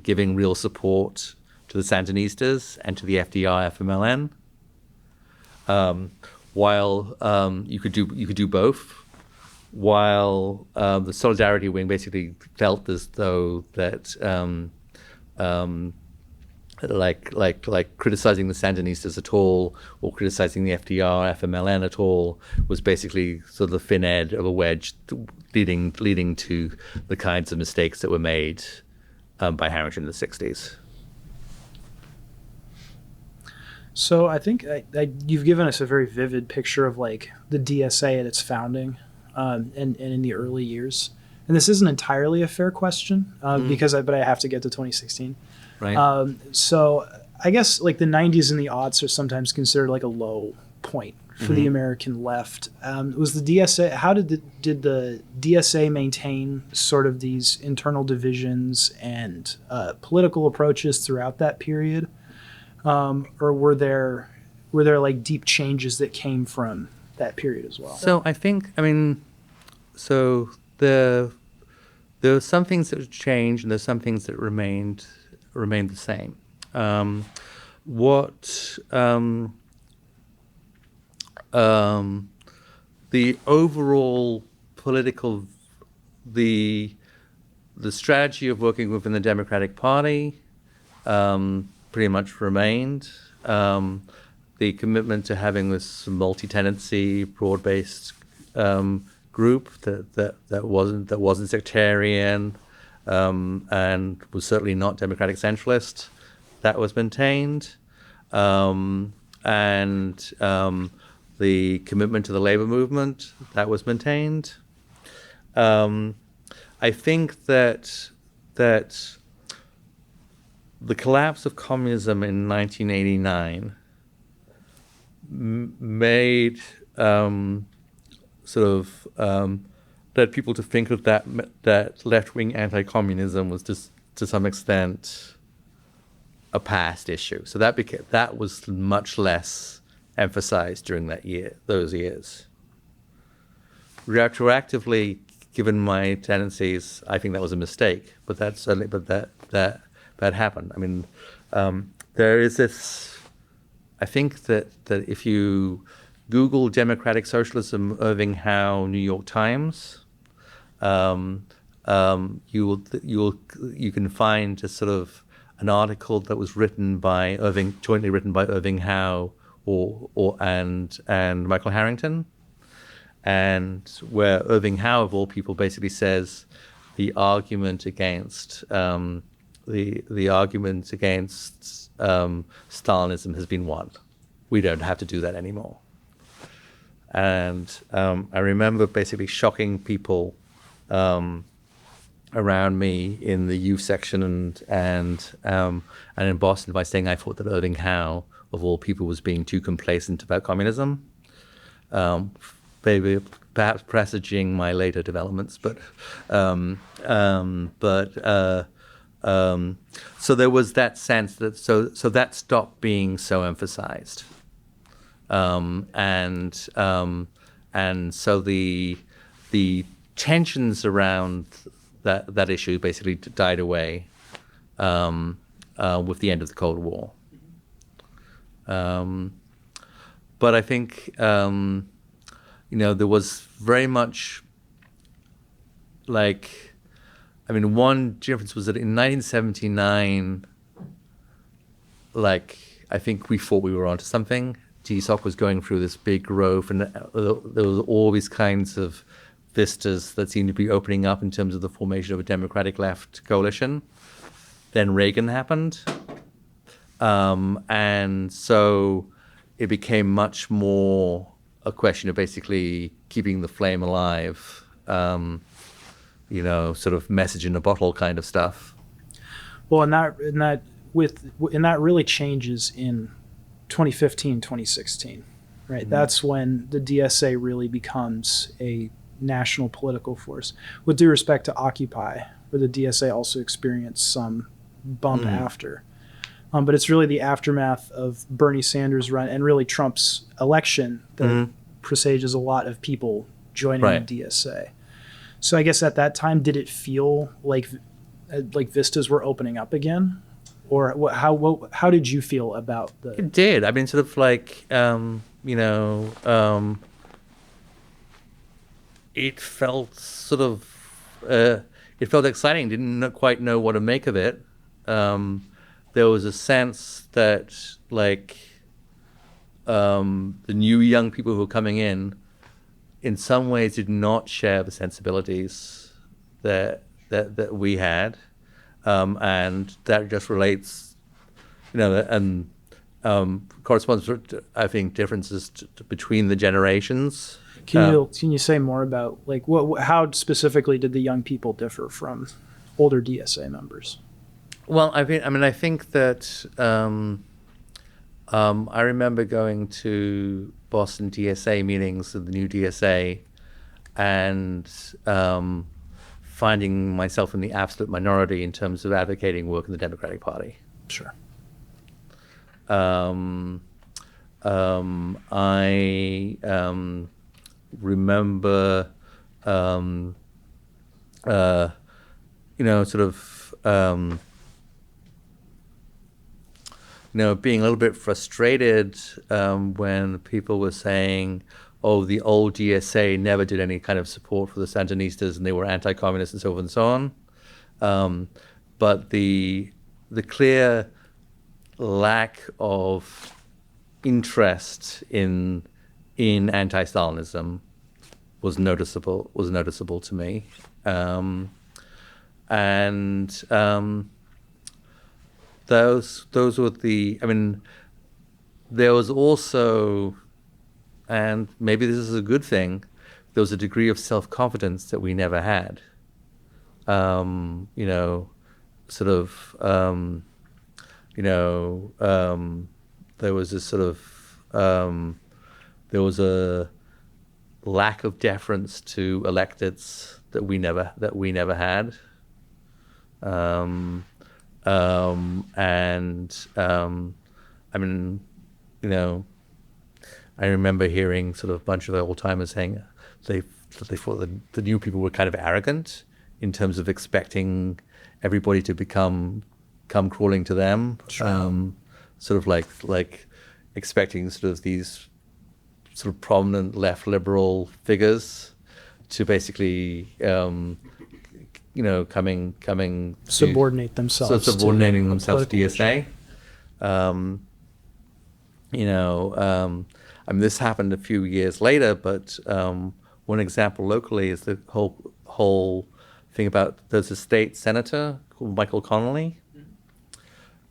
giving real support to the Sandinistas and to the FDR-FMLN. While you could do both, while the Solidarity Wing basically felt as though that like criticizing the Sandinistas at all, or criticizing the FDR, FMLN at all, was basically sort of the thin end of a wedge leading to the kinds of mistakes that were made by Harrington in the 60s. So I think you've given us a very vivid picture of like the DSA at its founding, and in the early years. And this isn't entirely a fair question but I have to get to 2016. Right. So I guess like the 90s and the aughts are sometimes considered like a low point for the American left. Was the DSA? How did the DSA maintain sort of these internal divisions and political approaches throughout that period? Or were there like deep changes that came from that period as well? So I think, there were some things that changed, and there's some things that remained the same. The overall political, the strategy of working within the Democratic Party pretty much remained. The commitment to having this multi-tenancy, broad-based group that wasn't sectarian and was certainly not democratic centralist, that was maintained. The commitment to the labor movement, that was maintained. I think that the collapse of communism in 1989 made led people to think of that left-wing anti-communism was just to some extent a past issue. So that was much less emphasized during those years. Retroactively, given my tendencies, I think that was a mistake. But that happened. I mean, there is this. I think that if you Google Democratic Socialism, Irving Howe, New York Times, you can find a sort of an article that was jointly written by Irving Howe and Michael Harrington, and where Irving Howe, of all people, basically says the argument against Stalinism has been won. We don't have to do that anymore. And I remember basically shocking people around me in the youth section and in Boston by saying I thought that Irving Howe, of all people, was being too complacent about communism. Maybe perhaps presaging my later developments, but so there was that sense that so that stopped being so emphasized, and so the tensions around that issue basically died away with the end of the Cold War. But I think there was very much one difference was that in 1979, I think we thought we were onto something. DSOC was going through this big growth, and there was all these kinds of vistas that seemed to be opening up in terms of the formation of a democratic left coalition. Then Reagan happened, and so it became much more a question of basically keeping the flame alive, sort of message in a bottle kind of stuff. Well, and that really changes in 2015, 2016, right? Mm-hmm. That's when the DSA really becomes a national political force. With due respect to Occupy, where the DSA also experienced some bump after. But it's really the aftermath of Bernie Sanders' run and really Trump's election that presages a lot of people joining the DSA. So I guess at that time, did it feel like vistas were opening up again? Or how did you feel about the... It did. I mean, sort of it felt sort of... it felt exciting. Didn't quite know what to make of it. There was a sense that the new young people who were coming in some ways did not share the sensibilities that we had, and that just relates, and corresponds to, I think, differences between the generations. Can you say more about how specifically did the young people differ from older DSA members? Well, I think that I remember going to Boston DSA meetings of the new DSA and finding myself in the absolute minority in terms of advocating work in the Democratic Party. Sure. I remember, being a little bit frustrated when people were saying, oh, the old DSA never did any kind of support for the Sandinistas and they were anti-communist and so forth and so on. But the clear lack of interest in anti-Stalinism was noticeable to me. Those were there was also, and maybe this is a good thing, there was a degree of self-confidence that we never had. There was this sort of, there was a lack of deference to electeds that we never had. I remember hearing sort of a bunch of old timers saying they thought that the new people were kind of arrogant in terms of expecting everybody to come crawling to them. Sure. Sort of like expecting sort of these sort of prominent left liberal figures to basically, coming to Subordinate themselves. subordinating to themselves to political DSA. This happened a few years later, but one example locally is the whole thing about there's a state senator called Michael Connolly,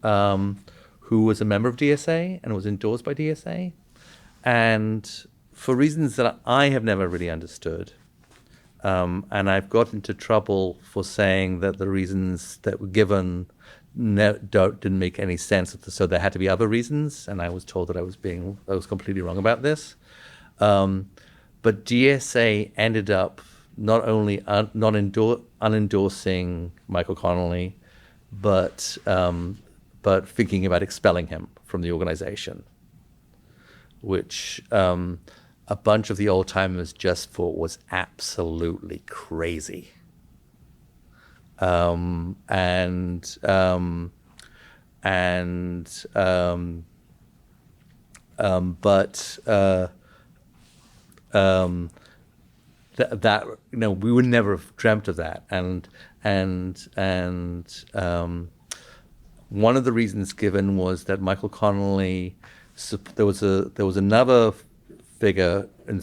who was a member of DSA and was endorsed by DSA, and for reasons that I have never really understood, and I've got into trouble for saying that the reasons that were given didn't make any sense. So there had to be other reasons, and I was told that I was completely wrong about this. But DSA ended up not only unendorsing Michael Connolly, but thinking about expelling him from the organization, which a bunch of the old timers just thought was absolutely crazy. But that we would never have dreamt of that, and one of the reasons given was that Michael Connolly, there was another figure in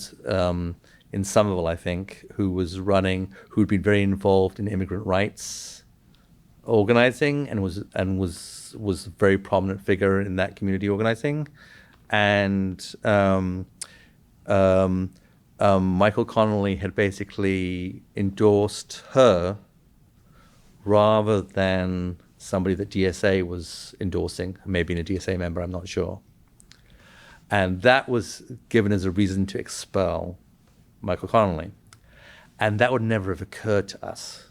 Somerville, I think, who'd been very involved in immigrant rights organizing and was a very prominent figure in that community organizing, and Michael Connolly had basically endorsed her rather than somebody that DSA was endorsing, maybe a DSA member, I'm not sure. And that was given as a reason to expel Michael Connolly. And that would never have occurred to us.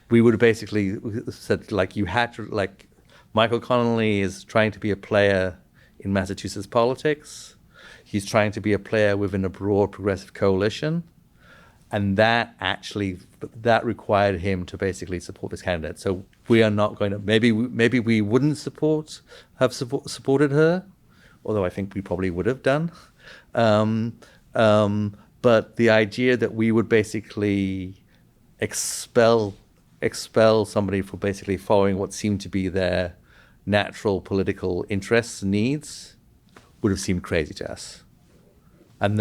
We would have basically said, Michael Connolly is trying to be a player in Massachusetts politics. He's trying to be a player within a broad progressive coalition. And that required him to basically support this candidate. So we are not going to, maybe we wouldn't have supported her, although I think we probably would have done. But the idea that we would basically expel somebody for basically following what seemed to be their natural political interests and needs would have seemed crazy to us. And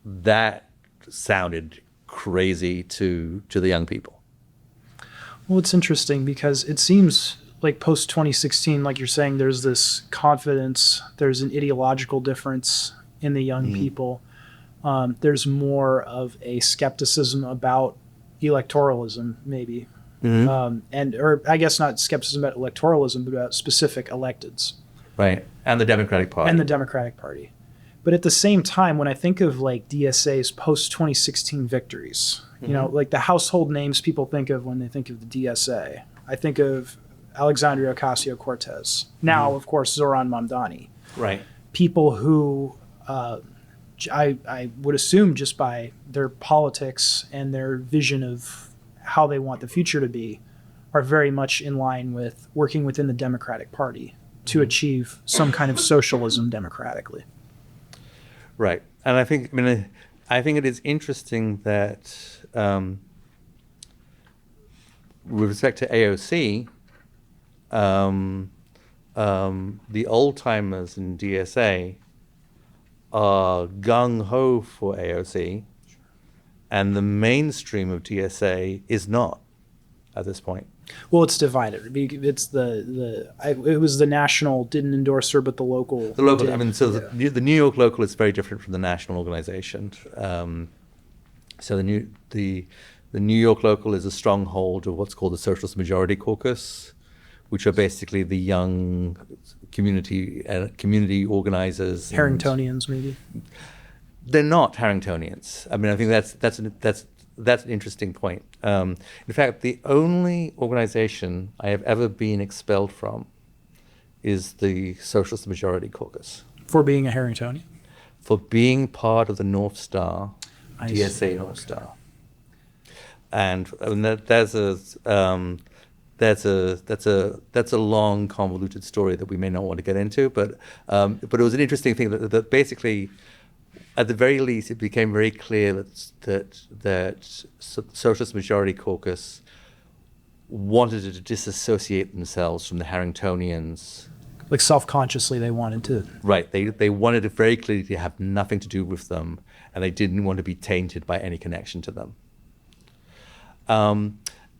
that sounded crazy to the young people. Well, it's interesting because it seems like post 2016, like you're saying, there's this confidence, there's an ideological difference in the young people. There's more of a skepticism about electoralism, maybe. Or I guess not skepticism about electoralism, but about specific electeds. Right. And the Democratic Party. But at the same time, when I think of like DSA's post 2016 victories, like the household names people think of when they think of the DSA, I think of Alexandria Ocasio-Cortez. Now, of course, Zoran Mamdani. Right. People who I would assume just by their politics and their vision of how they want the future to be are very much in line with working within the Democratic Party to achieve some kind of socialism democratically. Right. And I think it is interesting that with respect to AOC, the old timers in DSA are gung-ho for AOC, and the mainstream of DSA is not at this point. Well, it's divided. It's it was the national didn't endorse her, but the local. The local. did. The New York local is very different from the national organization. So the New York local is a stronghold of what's called the Socialist Majority Caucus, which are basically the young community organizers. Harringtonians, maybe. They're not Harringtonians. I think that's an interesting point. In fact, the only organization I have ever been expelled from is the Socialist Majority Caucus. For being a Harringtonian? For being part of the North Star, DSA North Star. And there's that's a long, convoluted story that we may not want to get into. But it was an interesting thing that basically, at the very least, it became very clear that Socialist Majority Caucus wanted to disassociate themselves from the Harringtonians. Like self-consciously, they wanted to. Right. They wanted it very clearly to have nothing to do with them, and they didn't want to be tainted by any connection to them.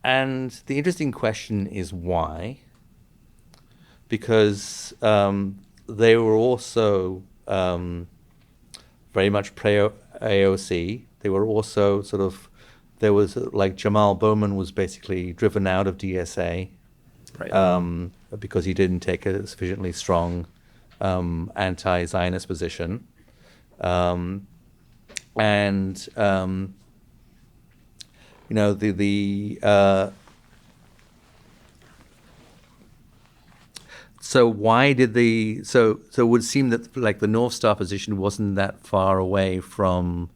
And the interesting question is why? Because they were also very much pro-AOC. They were also sort of, there was like Jamal Bowman was basically driven out of DSA. Right. Because he didn't take a sufficiently strong anti-Zionist position. You know, so why did so it would seem that like the North Star position wasn't that far away from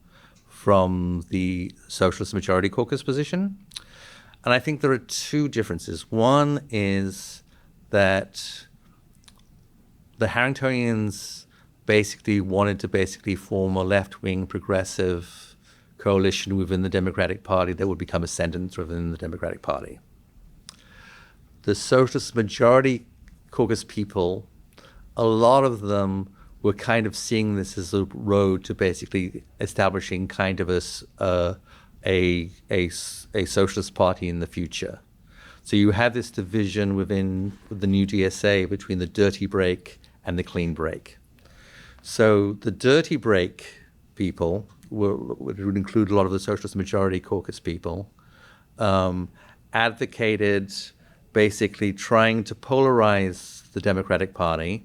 the Socialist Majority Caucus position. And I think there are two differences. One is that the Harringtonians basically wanted to form a left-wing progressive coalition within the Democratic Party that would become ascendant within the Democratic Party. The Socialist Majority Caucus people, a lot of them were kind of seeing this as a road to basically establishing kind of a socialist party in the future. So you have this division within the new DSA between the dirty break and the clean break. So the dirty break people would include a lot of the Socialist Majority Caucus people, advocated basically trying to polarize the Democratic Party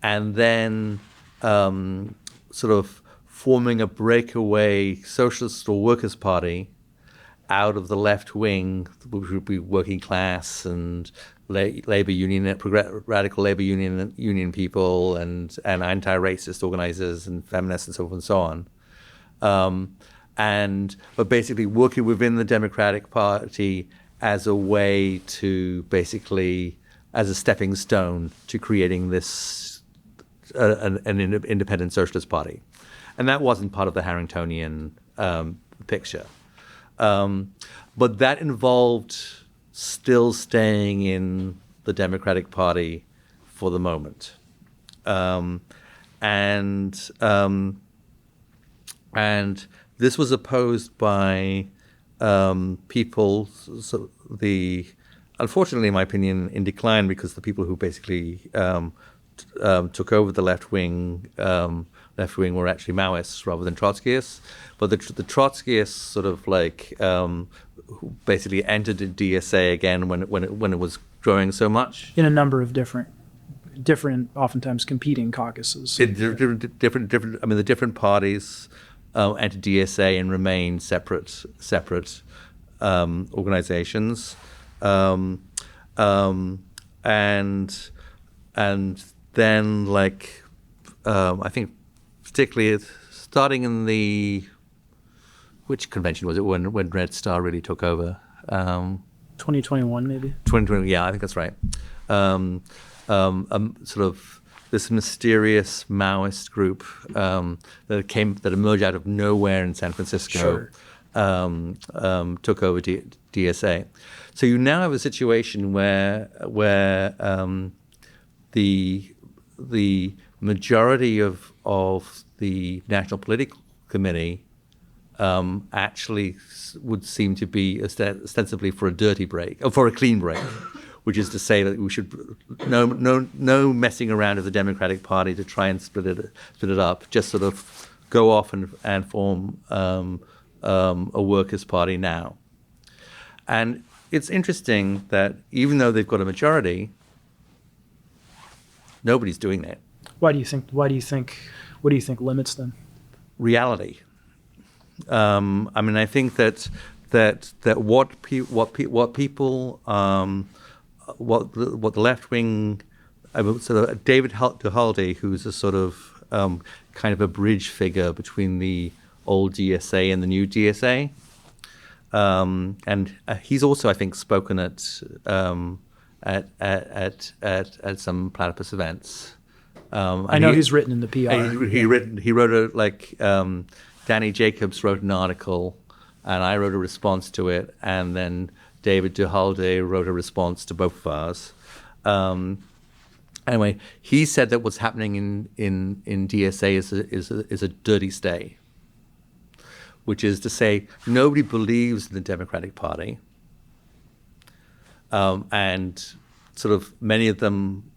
and then sort of forming a breakaway socialist or workers' party out of the left wing, which would be working class and labor union, radical labor union people and anti-racist organizers and feminists and so forth and so on. But basically working within the Democratic Party as a way to basically, as a stepping stone to creating this, an independent socialist party. And that wasn't part of the Harringtonian picture. But that involved still staying in the Democratic Party for the moment. And this was opposed by people, unfortunately, in my opinion, in decline, because the people who basically took over the left wing were actually Maoists rather than Trotskyists. But the Trotskyists sort of like who basically entered the DSA again when it was growing so much. In a number of different, oftentimes competing caucuses. Different. I mean, the different parties entered DSA and remained separate organizations, and then like I think particularly starting in which convention was it when Red Star really took over? 2021 maybe. 2020, yeah, I think that's right. Sort of this mysterious Maoist group that emerged out of nowhere in San Francisco. Sure. Took over DSA. So you now have a situation where the majority of the National Political Committee actually would seem to be ostensibly for a dirty break, or for a clean break, which is to say that we should no messing around with the Democratic Party to try and split it up. Just sort of go off and form a workers' party now. And it's interesting that even though they've got a majority, nobody's doing that. What do you think limits them? Reality. I mean, I think that what the left wing, sort of David Duhalde, who's a sort of kind of a bridge figure between the old DSA and the new DSA, And he's also, I think, spoken at some platypus events. I know he's written in the PR. He wrote Danny Jacobs wrote an article, and I wrote a response to it, and then David Duhalde wrote a response to both of ours. Anyway, he said that what's happening in DSA is a dirty stay, which is to say nobody believes in the Democratic Party, and sort of many of them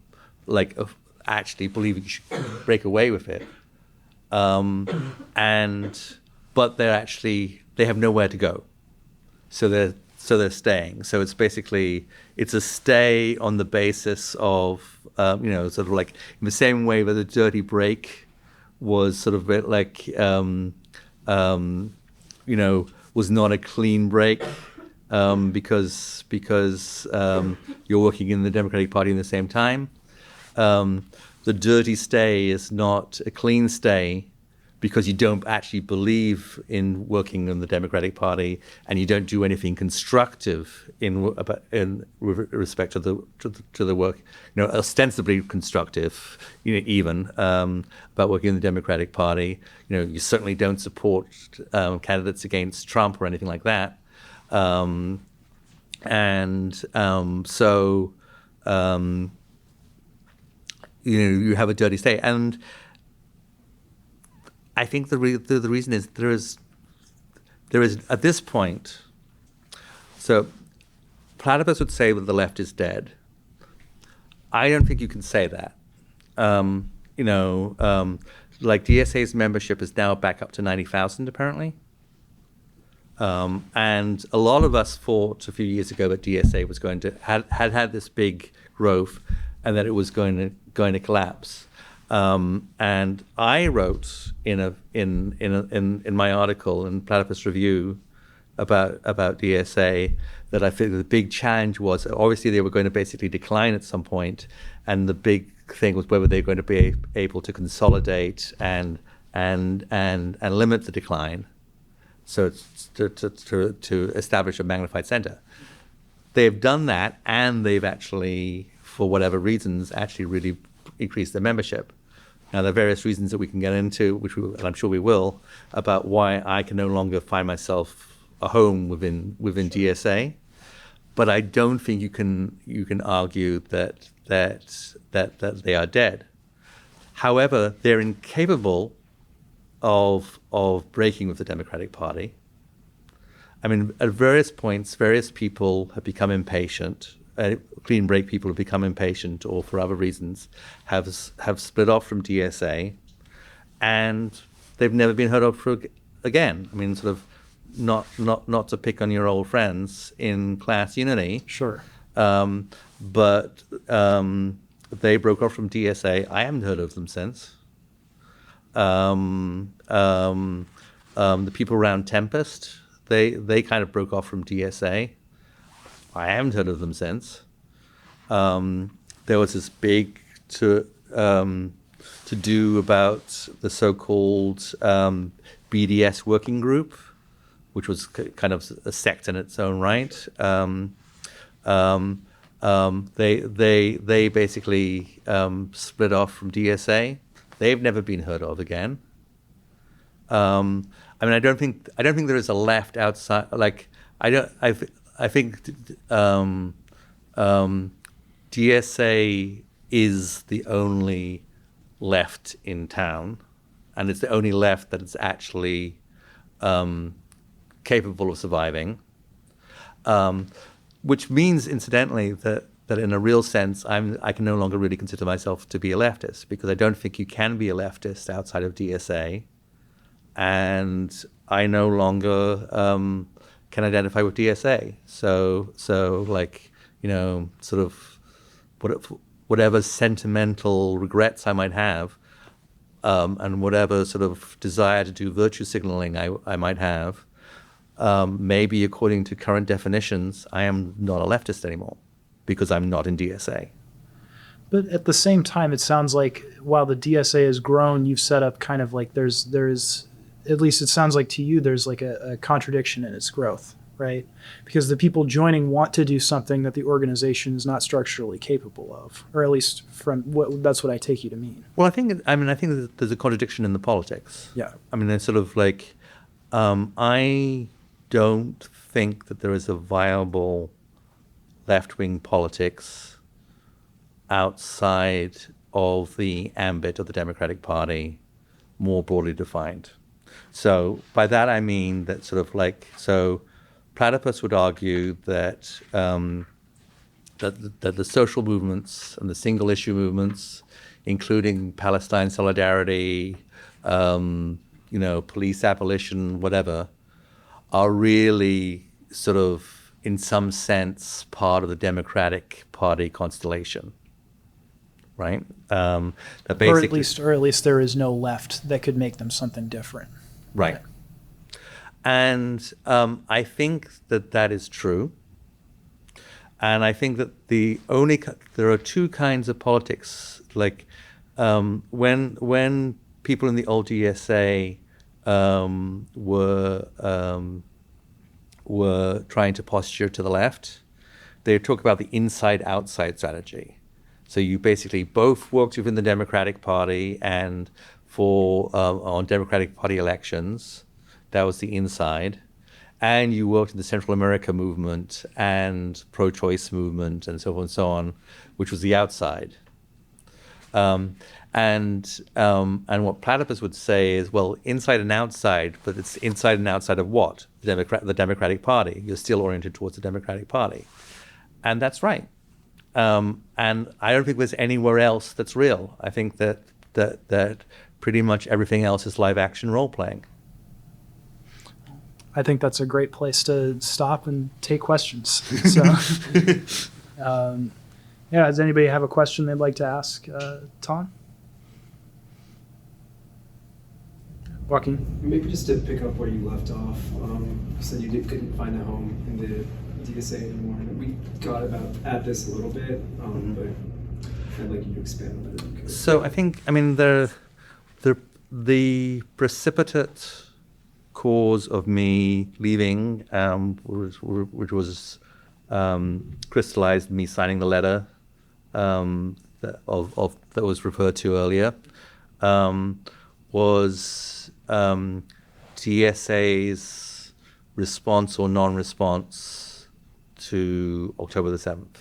actually believe you should break away with it, but they have nowhere to go, so they're staying. So it's basically a stay on the basis of sort of like in the same way that the dirty break was sort of a bit like was not a clean break because you're working in the Democratic Party at the same time. The dirty stay is not a clean stay because you don't actually believe in working in the Democratic Party and you don't do anything constructive in respect to the work, ostensibly constructive, even about working in the Democratic Party. You certainly don't support candidates against Trump or anything like that. So you have a dirty stay, and I think the reason is there is at this point. So platypus would say that the left is dead. I don't think you can say that. Like DSA's membership is now back up to 90,000 apparently. And a lot of us thought a few years ago that DSA was going to had this big growth, and that it was going to collapse. And I wrote in my article in Platypus Review about DSA that I think the big challenge was obviously they were going to basically decline at some point, and the big thing was whether they were going to be able to consolidate and limit the decline, so to establish a magnified center. They've done that, and they've actually, for whatever reasons, actually really increased their membership. Now, there are various reasons that we can get into, and I'm sure we will, about why I can no longer find myself a home within DSA. But I don't think you can argue that they are dead. However, they're incapable of breaking with the Democratic Party. I mean, at various points, various people have become impatient. Clean break people have become impatient, or for other reasons, have split off from DSA, and they've never been heard of again. I mean, sort of not to pick on your old friends in class unity. Sure. But they broke off from DSA. I haven't heard of them since. The people around Tempest, they kind of broke off from DSA. I haven't heard of them since. There was this big to do about the so-called BDS working group, which was kind of a sect in its own right. They basically split off from DSA. They've never been heard of again. I mean, I don't think there is a left outside. I think DSA is the only left in town, and it's the only left that is actually capable of surviving. Which means, incidentally, that in a real sense, I can no longer really consider myself to be a leftist, because I don't think you can be a leftist outside of DSA, and I no longer can identify with DSA. So sort of whatever sentimental regrets I might have, and whatever sort of desire to do virtue signaling I might have, maybe according to current definitions, I am not a leftist anymore because I'm not in DSA. But at the same time, it sounds like while the DSA has grown, you've set up kind of like there's at least it sounds like to you there's like a contradiction in its growth, right? Because the people joining want to do something that the organization is not structurally capable of, or at least that's what I take you to mean. Well, I think that there's a contradiction in the politics. Yeah. I mean, it's sort of like, I don't think that there is a viable left-wing politics outside of the ambit of the Democratic Party, more broadly defined. So by that I mean that sort of like, so Platypus would argue that that the social movements and the single issue movements, including Palestine solidarity, police abolition, whatever, are really sort of, in some sense, part of the Democratic Party constellation, right? That basically, or at least there is no left that could make them something different. right. And I think that is true. And I think that there are two kinds of politics. Like when people in the old DSA were trying to posture to the left, they talk about the inside-outside strategy. So you basically both worked within the Democratic Party, and on Democratic Party elections, that was the inside, and you worked in the Central America movement and pro-choice movement and so on and so on, which was the outside. And what Platypus would say is, well, inside and outside, but it's inside and outside of what? The Democratic Party. You're still oriented towards the Democratic Party. And that's right. And I don't think there's anywhere else that's real. I think that pretty much everything else is live action role playing. I think that's a great place to stop and take questions. So, does anybody have a question they'd like to ask Tom? Joaquin? Maybe just to pick up where you left off, you said you couldn't find a home in the DSA anymore. And we got at this a little bit, but I'd like you to expand on that. Okay. So I think, the precipitate cause of me leaving, which was crystallized in me signing the letter that was referred to earlier, was DSA's response or non-response to October the 7th.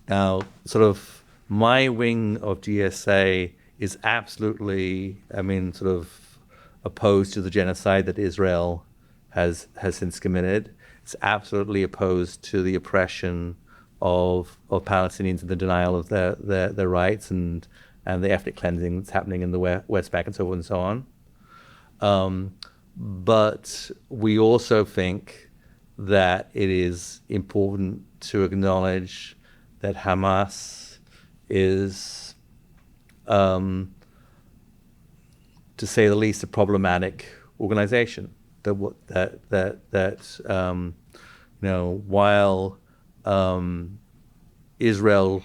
Now, sort of my wing of DSA is absolutely, opposed to the genocide that Israel has since committed. It's absolutely opposed to the oppression of Palestinians and the denial of their rights and the ethnic cleansing that's happening in the West Bank and so on and so on. But we also think that it is important to acknowledge that Hamas is, to say the least, a problematic organization. While Israel,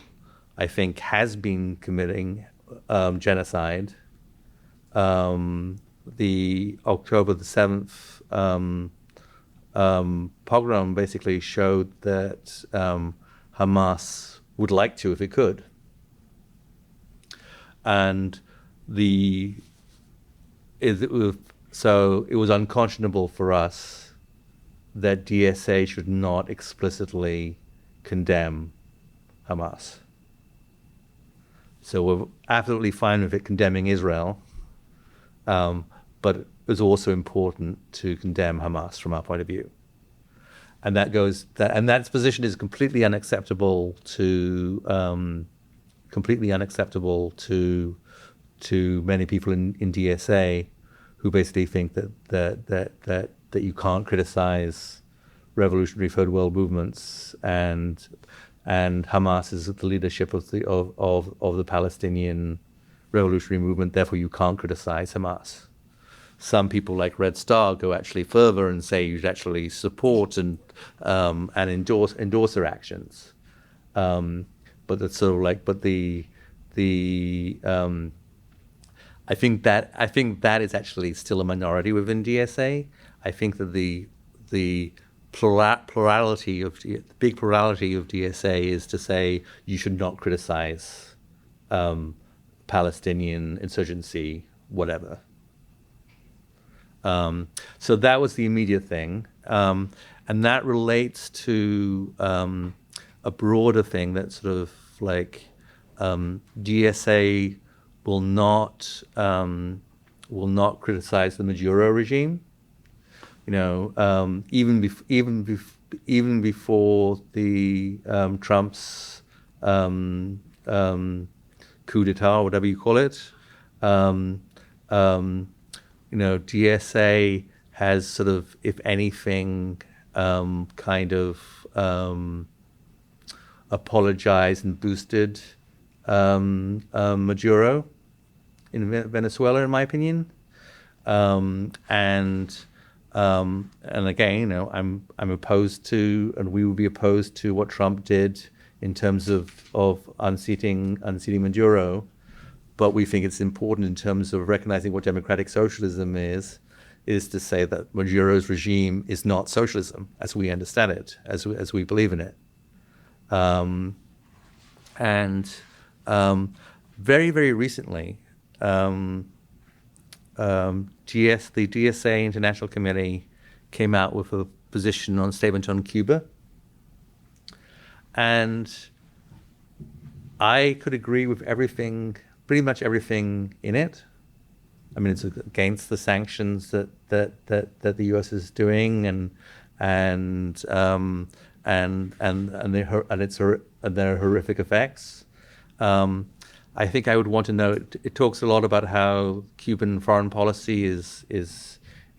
I think, has been committing genocide, the October the 7th pogrom basically showed that Hamas would like to if it could. And it was unconscionable for us that DSA should not explicitly condemn Hamas. So we're absolutely fine with it condemning Israel, but it was also important to condemn Hamas from our point of view. And that position is completely unacceptable to many people in DSA, who basically think that you can't criticize revolutionary third world movements, and Hamas is the leadership of the Palestinian revolutionary movement. Therefore, you can't criticize Hamas. Some people like Red Star go actually further and say you should actually support and endorse their actions. But it's sort of like, I think that is actually still a minority within DSA. I think that the the plurality of the big plurality of DSA is to say you should not criticize Palestinian insurgency, whatever. So that was the immediate thing, and that relates to a broader thing that sort of like DSA will not criticize the Maduro regime. You know, even before the Trump's coup d'état, whatever you call it, you know, DSA has sort of, if anything, kind of apologized and boosted Maduro in Venezuela, in my opinion, and again, you know, I'm opposed to, and we would be opposed to what Trump did in terms of unseating Maduro, but we think it's important in terms of recognizing what democratic socialism is to say that Maduro's regime is not socialism as we understand it, as we believe in it, and very, very recently, the DSA International Committee came out with a position on statement on Cuba. And I could agree with everything, pretty much everything in it. I mean, it's against the sanctions that the U.S. is doing, and their horrific effects. I think I would want to know. It talks a lot about how Cuban foreign policy is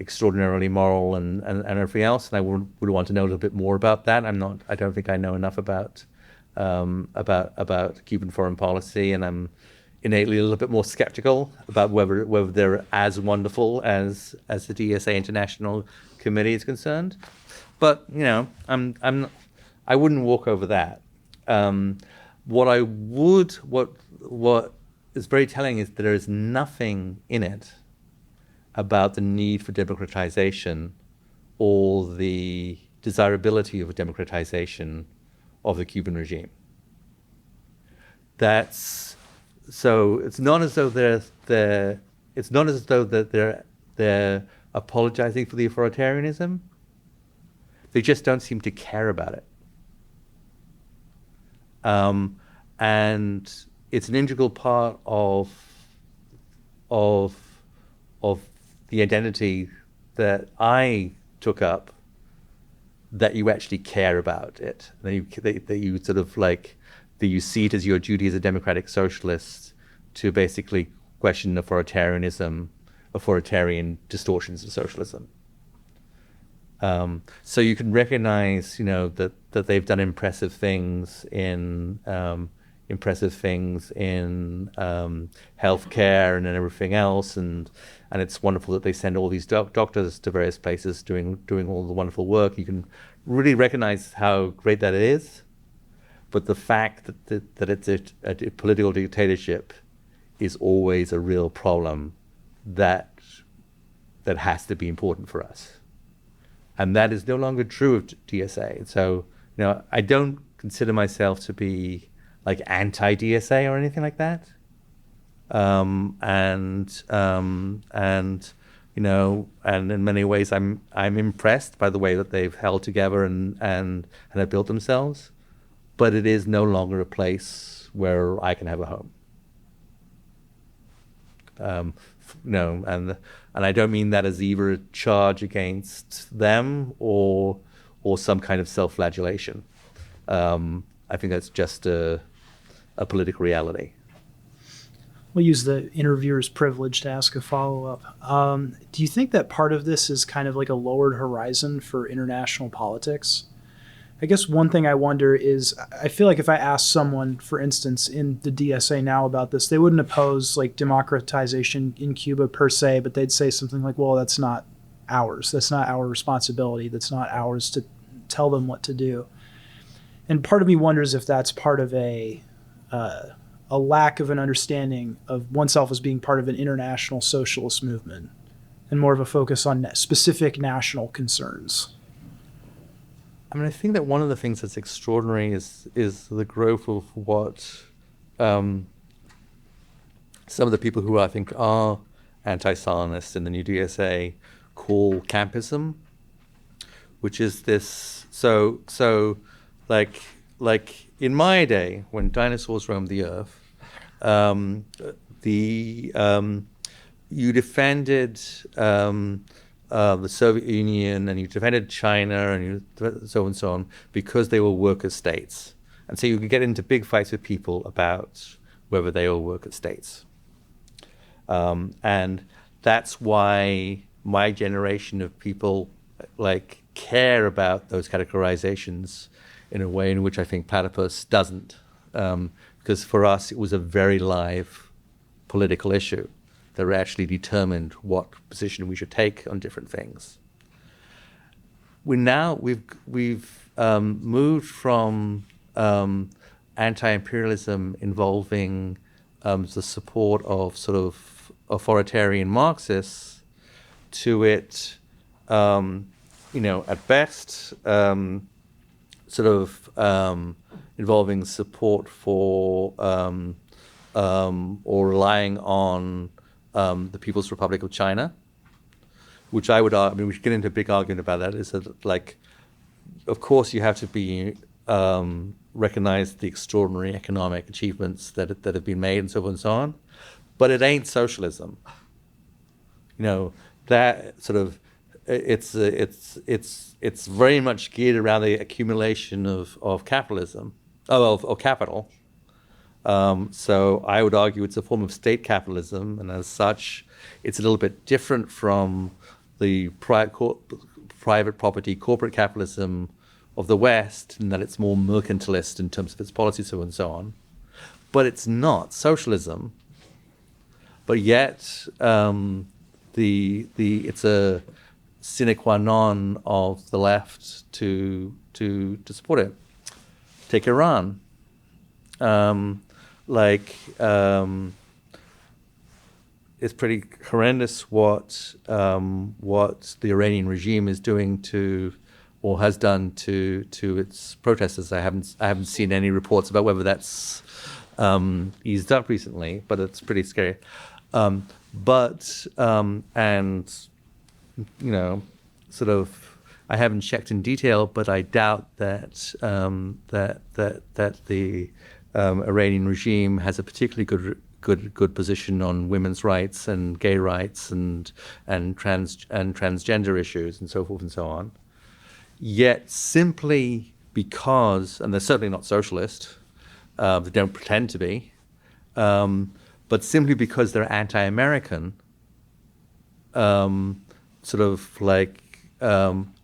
extraordinarily moral and everything else, and I would want to know a little bit more about that. I don't think I know enough about Cuban foreign policy, and I'm innately a little bit more skeptical about whether they're as wonderful as the DSA International Committee is concerned. But you know, I wouldn't walk over that. What is very telling is that there is nothing in it about the need for democratization or the desirability of a democratization of the Cuban regime. So it's not as though they're apologizing for the authoritarianism. They just don't seem to care about it. And it's an integral part of the identity that I took up, that you actually care about it, that you sort of like, that you see it as your duty as a democratic socialist to basically question authoritarian distortions of socialism. So you can recognize, you know, that they've done impressive things in healthcare and everything else, and it's wonderful that they send all these doctors to various places doing all the wonderful work. You can really recognize how great that is, but the fact that it's a political dictatorship is always a real problem that has to be important for us. And that is no longer true of DSA. So, you know, I don't consider myself to be like anti-DSA or anything like that. And you know, and in many ways, I'm impressed by the way that they've held together and have built themselves. But it is no longer a place where I can have a home. No, and I don't mean that as either a charge against them or some kind of self-flagellation. I think that's just a political reality. We'll use the interviewer's privilege to ask a follow-up. Do you think that part of this is kind of like a lowered horizon for international politics? I guess one thing I wonder is, I feel like if I asked someone, for instance, in the DSA now about this, they wouldn't oppose like democratization in Cuba per se, but they'd say something like, well, that's not ours. That's not our responsibility. That's not ours to tell them what to do. And part of me wonders if that's part of a lack of an understanding of oneself as being part of an international socialist movement and more of a focus on specific national concerns. I mean, I think that one of the things that's extraordinary is the growth of what some of the people who I think are anti-Stalinist in the new DSA call campism, which is this. So like in my day when dinosaurs roamed the earth, you defended the Soviet Union and you defended China and so on and so on because they were worker states. And so you could get into big fights with people about whether they were worker states. And that's why my generation of people like care about those categorizations in a way in which I think Platypus doesn't. Because for us, it was a very live political issue that actually determined what position we should take on different things. We've moved from anti-imperialism involving the support of sort of authoritarian Marxists to it, at best, sort of involving support for or relying on the People's Republic of China, which I would argue, I mean, we should get into a big argument about that, is that, like, of course you have to be recognize the extraordinary economic achievements that have been made and so forth and so on, but it ain't socialism. That sort of, it's very much geared around the accumulation of capitalism, of capital. So I would argue it's a form of state capitalism, and as such, it's a little bit different from the private property corporate capitalism of the West, in that it's more mercantilist in terms of its policies, so and so on. But it's not socialism. But yet, it's a sine qua non of the left to support it. Take Iran. It's pretty horrendous what the Iranian regime is doing to, or has done to its protesters. I haven't seen any reports about whether that's eased up recently, but it's pretty scary. Sort of, I haven't checked in detail, but I doubt that the Iranian regime has a particularly good position on women's rights and gay rights and transgender issues and so forth and so on. Yet simply because, and they're certainly not socialist, they don't pretend to be, but simply because they're anti-American,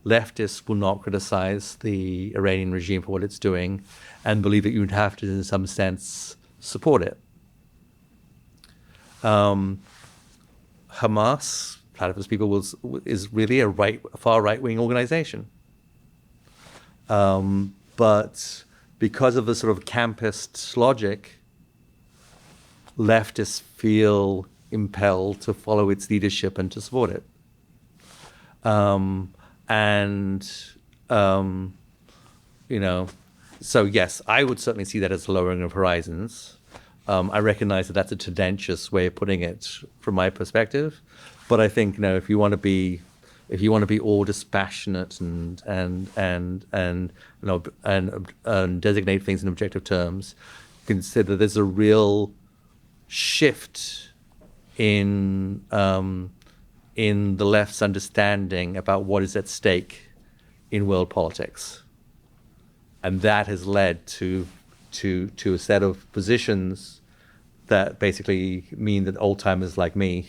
leftists will not criticize the Iranian regime for what it's doing and believe that you would have to, in some sense, support it. Hamas, Platypus people, is really a far right-wing organization. But because of the sort of campist logic, leftists feel impelled to follow its leadership and to support it. So yes, I would certainly see that as lowering of horizons. I recognize that that's a tendentious way of putting it from my perspective, but I think if you want to be all dispassionate and designate things in objective terms, consider there's a real shift in the left's understanding about what is at stake in world politics, and that has led to a set of positions that basically mean that old timers like me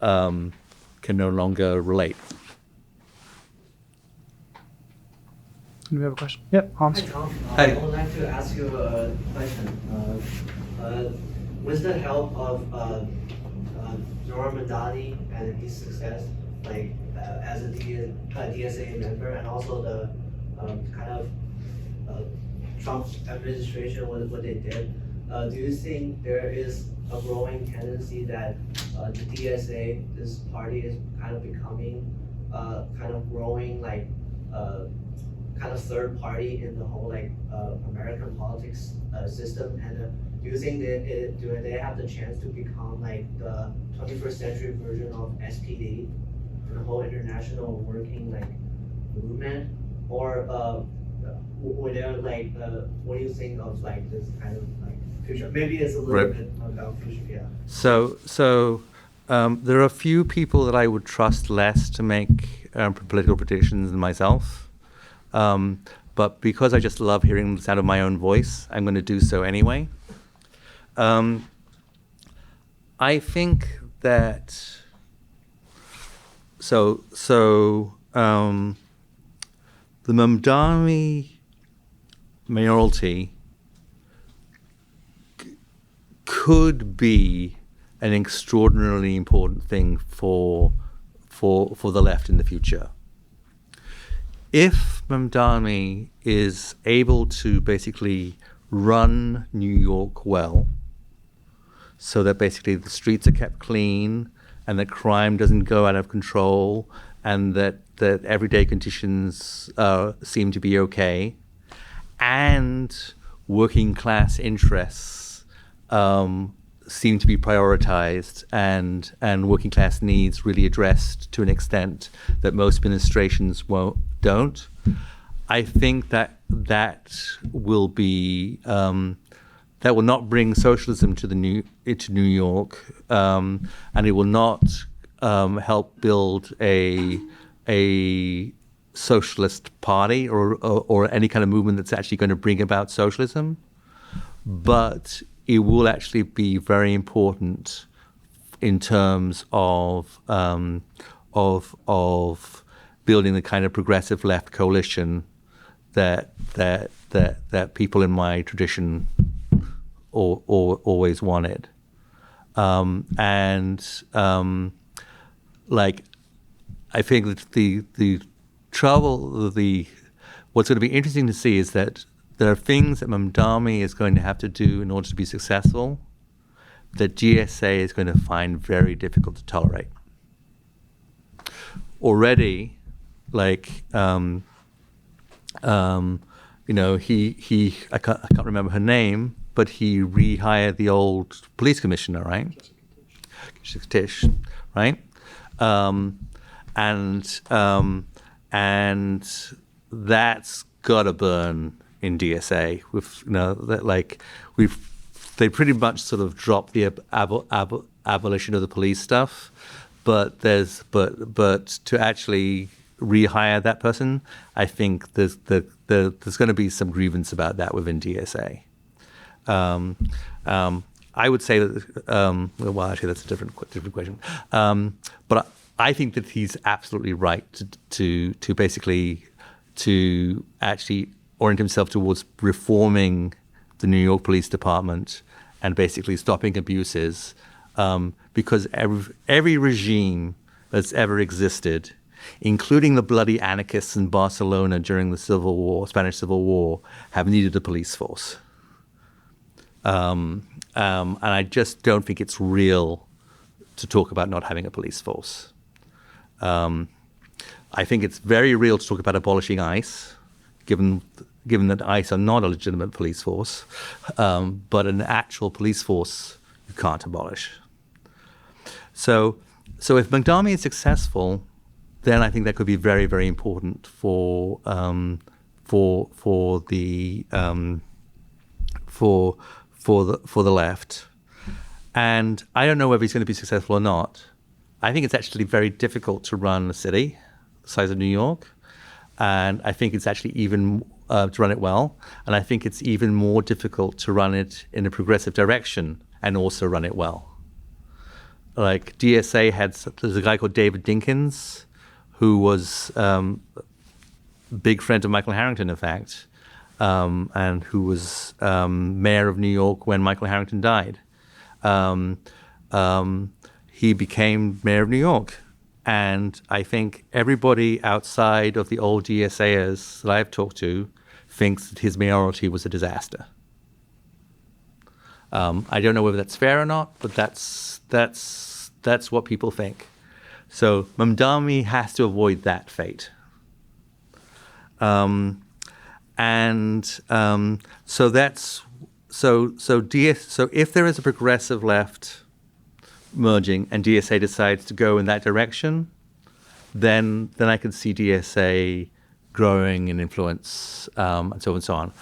can no longer relate. Do you have a question? Yep, Hans. Hi, Tom. Hi. I would like to ask you a question. With the help of Zohar Madani and his success, as a DSA member, and also the Trump's administration, what they did, do you think there is a growing tendency that the DSA, this party, is kind of becoming growing kind of third party in the whole like American politics system, and do you think that do they have the chance to become like the 21st century version of SPD, the whole international working like movement, or were there like what do you think of like this kind of like future? Maybe it's a little bit about future, yeah. So there are a few people that I would trust less to make political predictions than myself. But because I just love hearing the sound of my own voice, I'm going to do so anyway. I think that the Mamdani mayoralty could be an extraordinarily important thing for the left in the future. If Mamdani is able to basically run New York well, so that basically the streets are kept clean and that crime doesn't go out of control and that everyday conditions seem to be okay, and working class interests seem to be prioritized and working class needs really addressed to an extent that most administrations don't. I think that will be that will not bring socialism to New York, and it will not help build a socialist party or any kind of movement that's actually going to bring about socialism, but it will actually be very important in terms of building the kind of progressive left coalition that people in my tradition always wanted. I think that the trouble, what's going to be interesting to see is that there are things that Mamdani is going to have to do in order to be successful that DSA is going to find very difficult to tolerate. Already, he I can't remember her name, but he rehired the old police commissioner, right? Jessica Tisch, right? And that's gotta burn in DSA. They pretty much sort of dropped the abolition of the police stuff, but to actually rehire that person, I think there's going to be some grievance about that within DSA. I would say that actually that's a different question. But I think that he's absolutely right to basically to actually orient himself towards reforming the New York Police Department and basically stopping abuses, because every regime that's ever existed, including the bloody anarchists in Barcelona during the Spanish Civil War, have needed a police force. And I just don't think it's real to talk about not having a police force. I think it's very real to talk about abolishing ICE, given that ICE are not a legitimate police force, but an actual police force you can't abolish. So if Mamdani is successful, then I think that could be very, very important for the left. And I don't know whether he's going to be successful or not. I think it's actually very difficult to run a city the size of New York, and I think it's actually even to run it well, and I think it's even more difficult to run it in a progressive direction and also run it well. Like DSA there's a guy called David Dinkins, who was a big friend of Michael Harrington, in fact, and who was mayor of New York when Michael Harrington died. He became mayor of New York. And I think everybody outside of the old DSAers that I've talked to thinks that his mayoralty was a disaster. I don't know whether that's fair or not, but that's what people think. So Mamdani has to avoid that fate. and so that's so if there is a progressive left merging and DSA decides to go in that direction, then I can see DSA growing in influence, and so on and so on.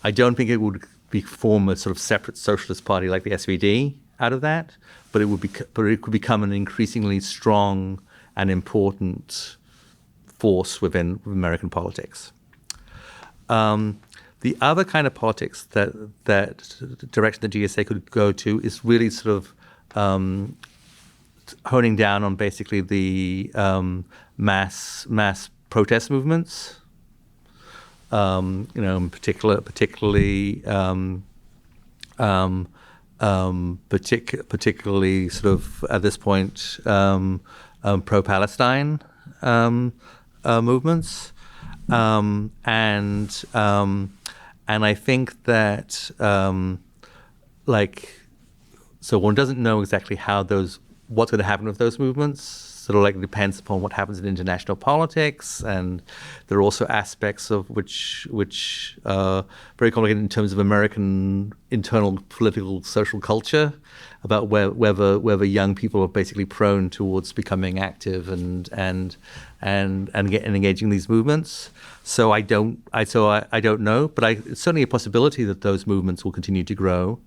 I don't think it would form a sort of separate socialist party like the SVD out of that, but it could become an increasingly strong and important force within American politics. The other kind of politics that direction the DSA could go to is really sort of honing down on basically the mass protest movements. Particularly sort of at this point pro-Palestine movements, and I think that so one doesn't know exactly what's going to happen with those movements. Sort of like depends upon what happens in international politics, and there are also aspects of which are very complicated in terms of American internal political social culture, about whether young people are basically prone towards becoming active and engaging these movements. So I don't know, but it's certainly a possibility that those movements will continue to grow,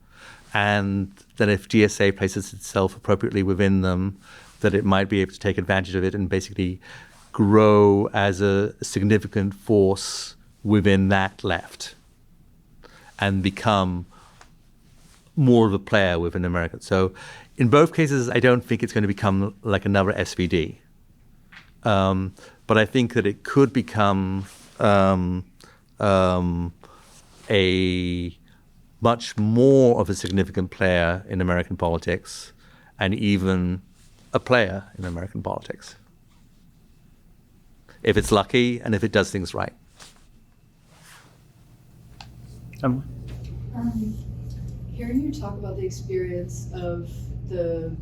and that if DSA places itself appropriately within them, that it might be able to take advantage of it and basically grow as a significant force within that left and become more of a player within America. So in both cases, I don't think it's going to become like another SVD. But I think that it could become a much more of a significant player in American politics, and even a player in American politics, if it's lucky and if it does things right. Emily? Hearing you talk about the experience of the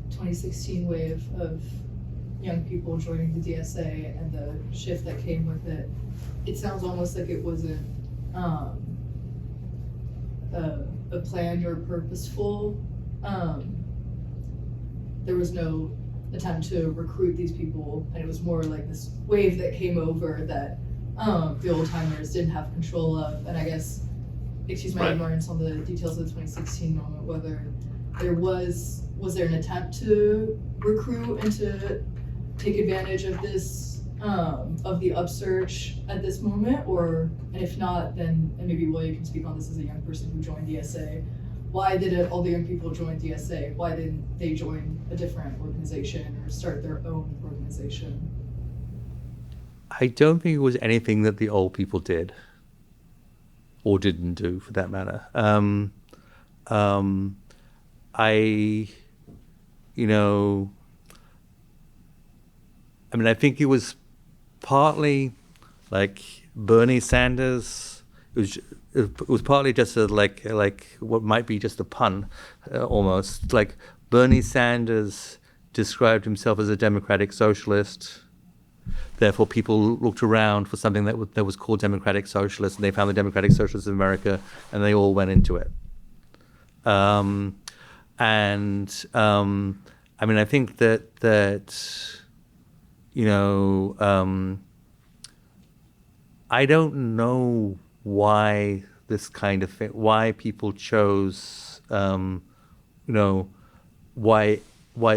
2016 wave of young people joining the DSA and the shift that came with it, it sounds almost like it wasn't a planned or purposeful. There was no attempt to recruit these people, and it was more like this wave that came over that the old timers didn't have control of. And I guess, excuse my ignorance on the details of the 2016 moment, whether was there an attempt to recruit and to take advantage of this of the upsurge at this moment, and if not, then, and maybe Will, you can speak on this as a young person who joined DSA. Why did all the young people join DSA? Why didn't they join a different organization or start their own organization? I don't think it was anything that the old people did, or didn't do, for that matter. I think it was partly like Bernie Sanders. It was partly just like what might be just a pun, almost. Like Bernie Sanders described himself as a democratic socialist. Therefore, people looked around for something that was called democratic socialist, and they found the democratic socialists of America, and they all went into it. I think that I don't know why this kind of thing, why people chose, why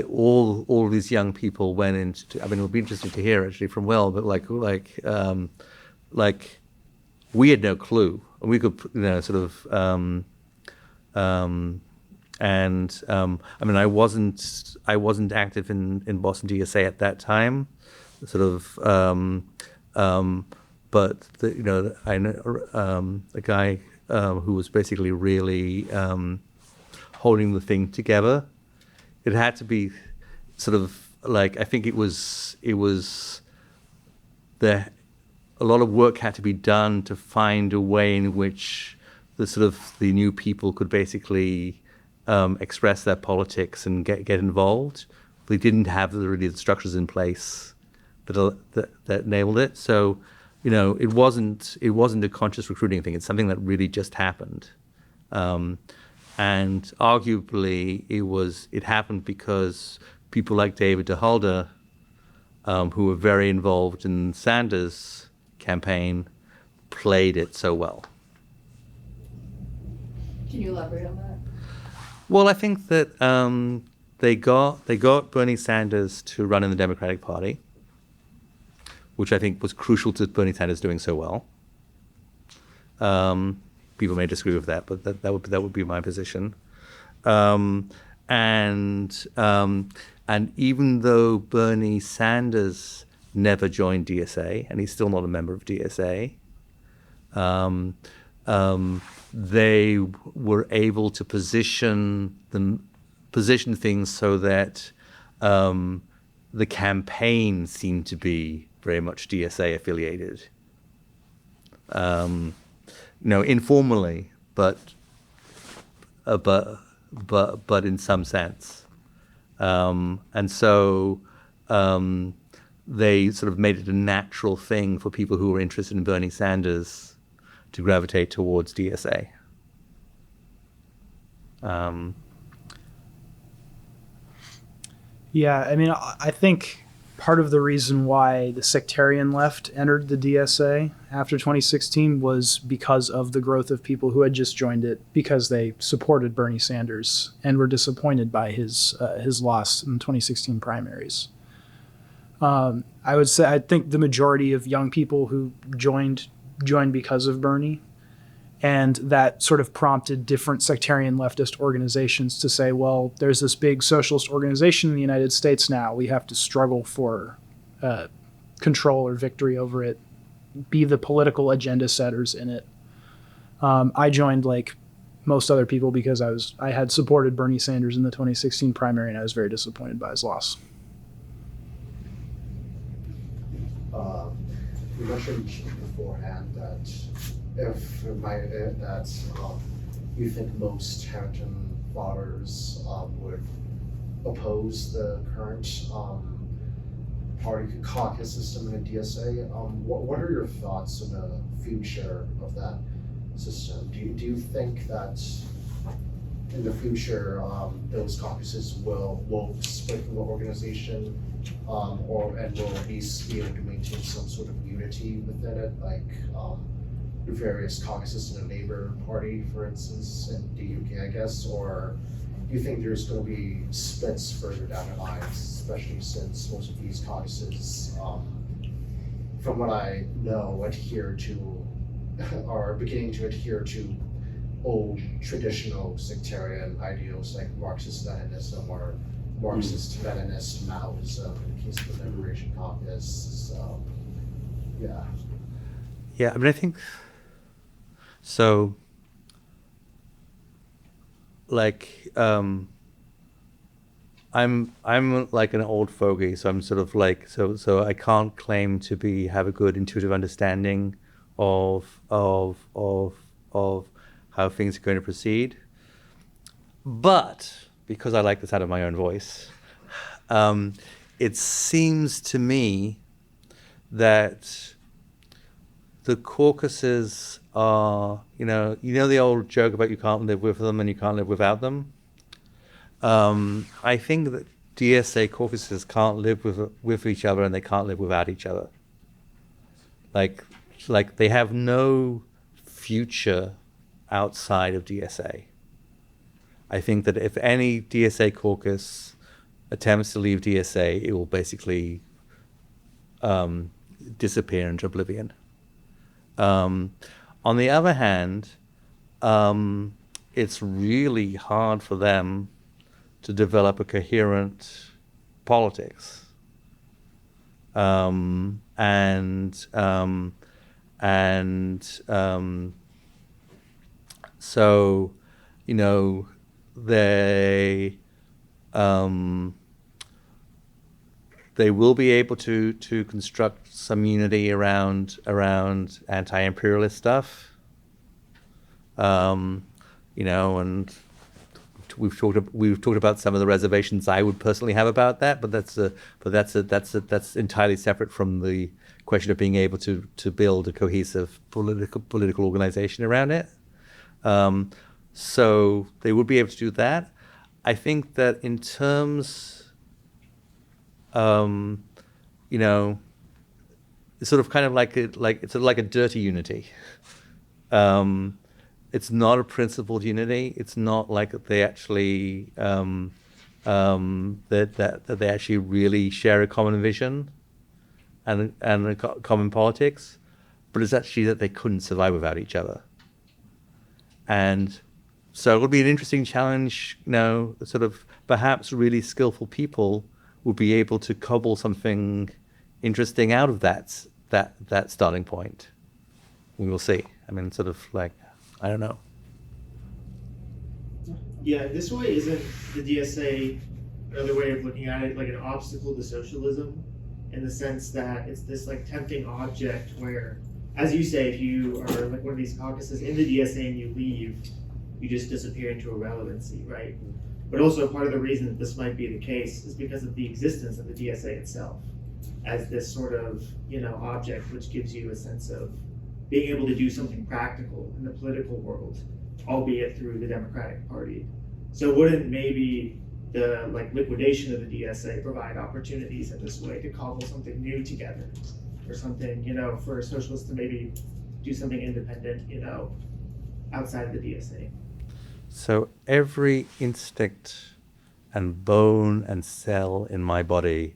all these young people went into. It would be interesting to hear actually from Will, but we had no clue. We could, I wasn't active in Boston DSA at that time, but I know a guy who was basically really holding the thing together. It had to be I think it was there. A lot of work had to be done to find a way in which the new people could basically express their politics and get involved. They didn't have the structures in place that enabled it. So it wasn't a conscious recruiting thing. It's something that really just happened. And arguably, it happened because people like David DeHalder, who were very involved in Sanders' campaign, played it so well. Can you elaborate on that? Well, I think that they got Bernie Sanders to run in the Democratic Party, which I think was crucial to Bernie Sanders doing so well. People may disagree with that, but that would be my position. And even though Bernie Sanders never joined DSA, and he's still not a member of DSA, they were able to position things so that the campaign seemed to be very much DSA affiliated. Informally, but in some sense, and so they sort of made it a natural thing for people who were interested in Bernie Sanders to gravitate towards DSA. Yeah, I mean, I think part of the reason why the sectarian left entered the DSA after 2016 was because of the growth of people who had just joined it because they supported Bernie Sanders and were disappointed by his loss in the 2016 primaries. I would say I think the majority of young people who joined because of Bernie, and that sort of prompted different sectarian leftist organizations to say, well, there's this big socialist organization in the United States now. We have to struggle for control or victory over it, be the political agenda setters in it. I joined like most other people because I had supported Bernie Sanders in the 2016 primary, and I was very disappointed by his loss. You mentioned beforehand that you think most Harrington voters would oppose the current party caucus system in the DSA. What are your thoughts on the future of that system? Do you think that in the future those caucuses will split from the organization, and will at least be able to maintain some sort of unity within it, like the various caucuses in the Labour Party, for instance, in the UK, I guess, or do you think there's going to be splits further down the line, especially since most of these caucuses, from what I know, are beginning to adhere to old traditional sectarian ideals like Marxist-Leninism or Marxist-Leninist Maoism in the case of the Liberation Caucus. Yeah, I mean, I think so. Like, I'm like an old fogey, so I'm sort of like so I can't claim to have a good intuitive understanding of how things are going to proceed. But because I like the sound of my own voice, it seems to me that the caucuses are, you know the old joke about you can't live with them and you can't live without them. I think that DSA caucuses can't live with each other and they can't live without each other. Like they have no future outside of DSA. I think that if any DSA caucus attempts to leave DSA, it will basically disappear into oblivion. On the other hand, it's really hard for them to develop a coherent politics. So, they will be able to construct some unity around anti-imperialist stuff, and we've talked about some of the reservations I would personally have about that, but that's entirely separate from the question of being able to build a cohesive political organization around it. So they would be able to do that. I think that in terms, it's sort of kind of like it's sort of like a dirty unity. It's not a principled unity. It's not like they actually that they actually really share a common vision and a common politics, but it's actually that they couldn't survive without each other. And so it would be an interesting challenge. Sort of perhaps really skillful people will be able to cobble something interesting out of that starting point. We will see. I mean, sort of like, I don't know. Yeah, this way isn't the DSA another way of looking at it like an obstacle to socialism, in the sense that it's this like tempting object where, as you say, if you are like one of these caucuses in the DSA and you leave, you just disappear into irrelevancy, right? But also part of the reason that this might be the case is because of the existence of the DSA itself as this sort of, object which gives you a sense of being able to do something practical in the political world, albeit through the Democratic Party. So wouldn't maybe the liquidation of the DSA provide opportunities in this way to cobble something new together, or something, for socialists to maybe do something independent, outside of the DSA? So every instinct and bone and cell in my body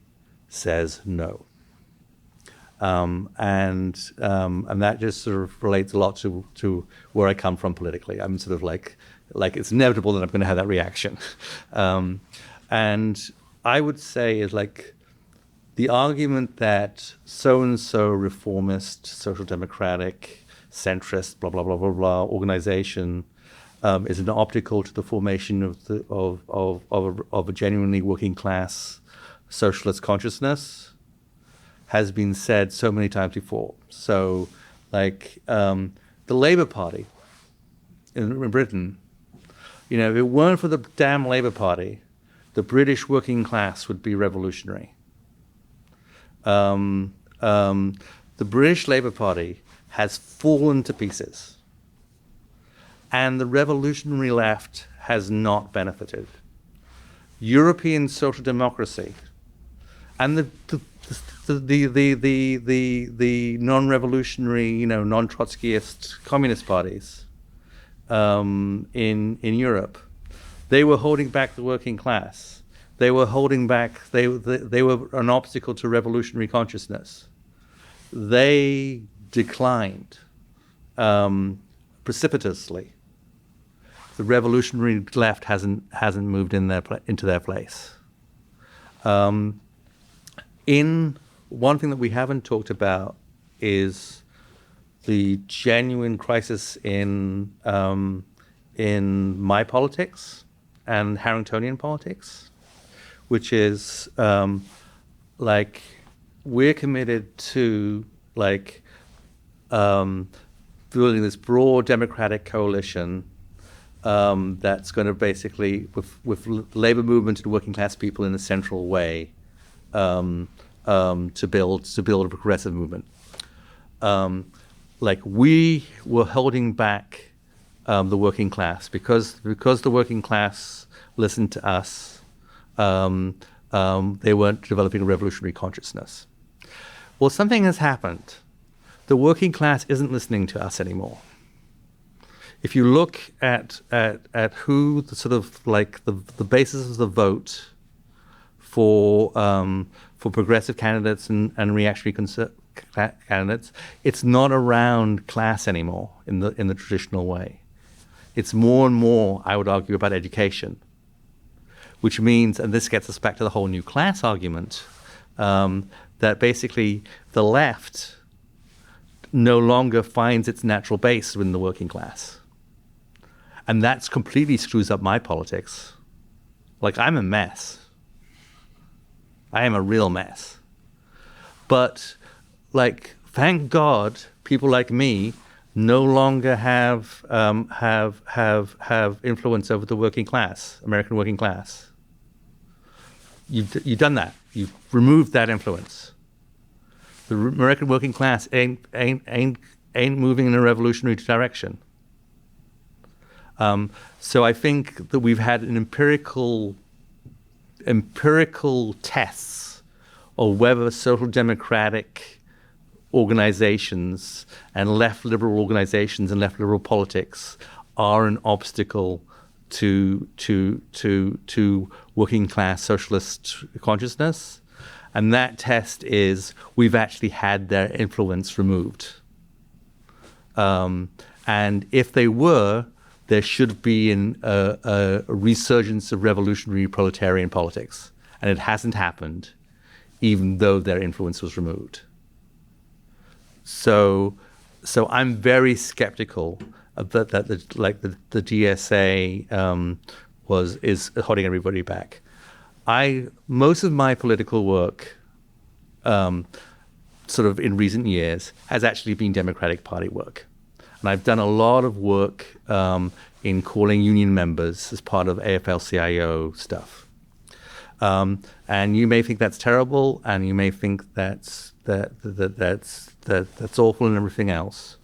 says no. And that just sort of relates a lot to where I come from politically. I'm sort of like it's inevitable that I'm going to have that reaction. And I would say is like the argument that so-and-so reformist, social democratic, centrist, blah, blah, blah, blah, blah, organization is an obstacle to the formation of a genuinely working class socialist consciousness has been said so many times before. So, the Labour Party in Britain, if it weren't for the damn Labour Party, the British working class would be revolutionary. The British Labour Party has fallen to pieces, and the revolutionary left has not benefited. European social democracy and the non-revolutionary, non-Trotskyist communist parties in Europe, they were holding back the working class. They were holding back. They were an obstacle to revolutionary consciousness. They declined precipitously. The revolutionary left hasn't moved into their place. In one thing that we haven't talked about is the genuine crisis in my politics and Harringtonian politics, which is we're committed to building this broad democratic coalition that's going to basically, with labor movement and working class people in a central way, to build a progressive movement. We were holding back the working class because the working class listened to us. They weren't developing a revolutionary consciousness. Well, something has happened. The working class isn't listening to us anymore. If you look at who the sort of the basis of the vote for progressive candidates and reactionary candidates, it's not around class anymore in the traditional way. It's more and more, I would argue, about education, which means, and this gets us back to the whole new class argument, that basically the left no longer finds its natural base within the working class. And that completely screws up my politics. I'm a mess. I am a real mess. But, thank God, people like me no longer have influence over the working class, American working class. You've done that. You've removed that influence. The American working class ain't moving in a revolutionary direction. So I think that we've had an empirical tests of whether social democratic organizations and left liberal organizations and left liberal politics are an obstacle to working class socialist consciousness. And that test is we've actually had their influence removed. And if they were, there should be a resurgence of revolutionary proletarian politics. And it hasn't happened, even though their influence was removed. So I'm very skeptical that the DSA is holding everybody back. Most of my political work, sort of in recent years, has actually been Democratic Party work. And I've done a lot of work in calling union members as part of AFL-CIO stuff. And you may think that's terrible, and you may think that's awful and everything else.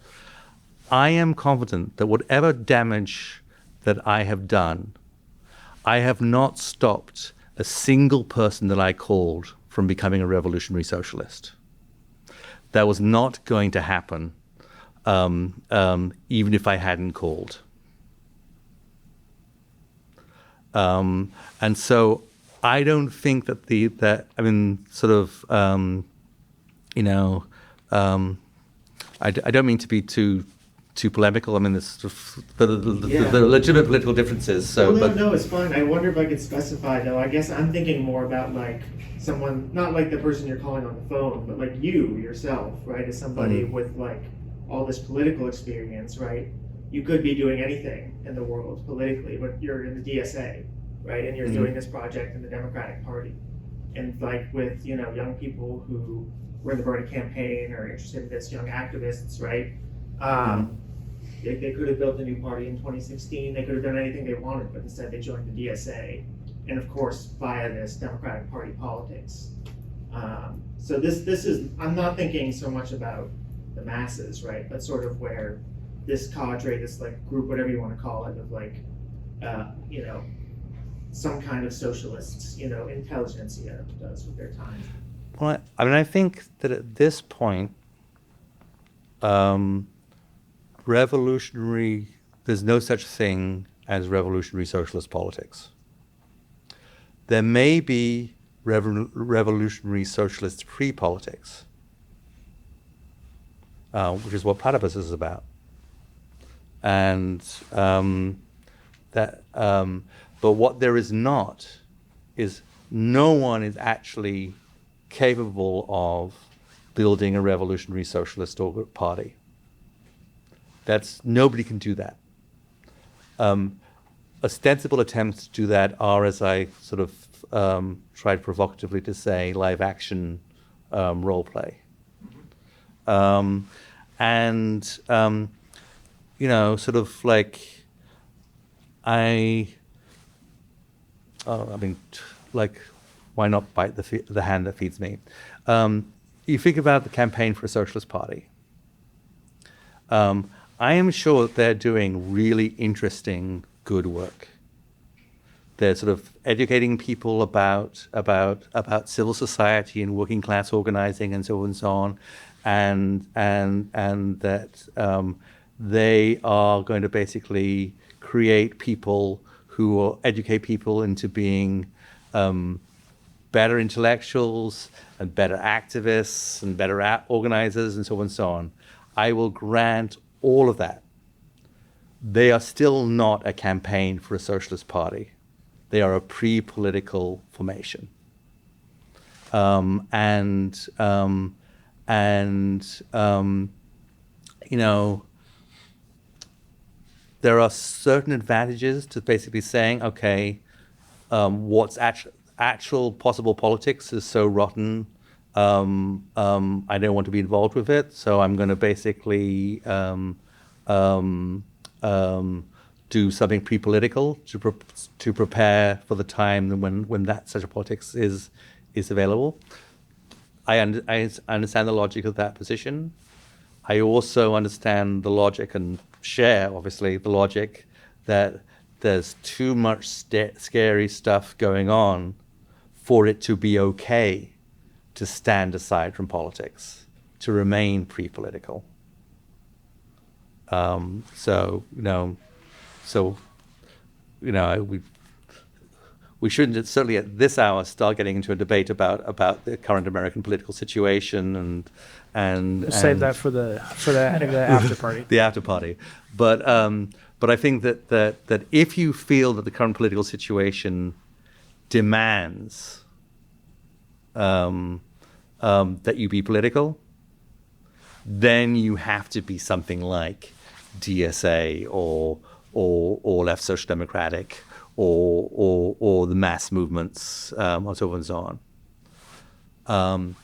I am confident that whatever damage that I have done, I have not stopped a single person that I called from becoming a revolutionary socialist. That was not going to happen, even if I hadn't called. And so I don't think that I don't mean to be too polemical. I mean, there's sort of the legitimate political differences. So, No, it's fine. I wonder if I could specify, though. I guess I'm thinking more about like someone, not like the person you're calling on the phone, but like you yourself, right? As somebody with like all this political experience, right? You could be doing anything in the world politically, but you're in the DSA, right? And you're doing this project in the Democratic Party. And like with, young people who were in the Bernie campaign or interested in this, young activists, right? They could have built a new party in 2016. They could have done anything they wanted, but instead they joined the DSA. And of course, via this Democratic Party politics. So this is, I'm not thinking so much about the masses, right? But sort of where this cadre, this like group, whatever you want to call it, of like, some kind of socialists, intelligentsia does with their time. Well, I think that at this point, there's no such thing as revolutionary socialist politics. There may be revolutionary socialist pre-politics, which is what Platypus is about. And but what there is not is no one is actually capable of building a revolutionary socialist party. Nobody can do that. Ostensible attempts to do that are, as I sort of tried provocatively to say, live action role play. Sort of like why not bite the hand that feeds me? You think about the Campaign for a Socialist Party. I am sure that they're doing really interesting, good work. They're sort of educating people about civil society and working class organizing and so on, and that they are going to basically create people who will educate people into being better intellectuals and better activists and better organizers and so on. I will grant all of that. They are still not a campaign for a socialist party. They are a pre-political formation. There are certain advantages to basically saying, okay, what's actual possible politics is so rotten, I don't want to be involved with it, so I'm going to basically do something pre-political to prepare for the time when that such a politics is available. I understand the logic of that position. I also understand the logic and share, obviously, the logic that there's too much scary stuff going on for it to be okay to stand aside from politics, to remain pre-political. We shouldn't certainly at this hour start getting into a debate about the current American political situation and Save that for the after party. the after party. But I think that if you feel that the current political situation demands that you be political, then you have to be something like DSA or left social democratic or the mass movements and so on and so on.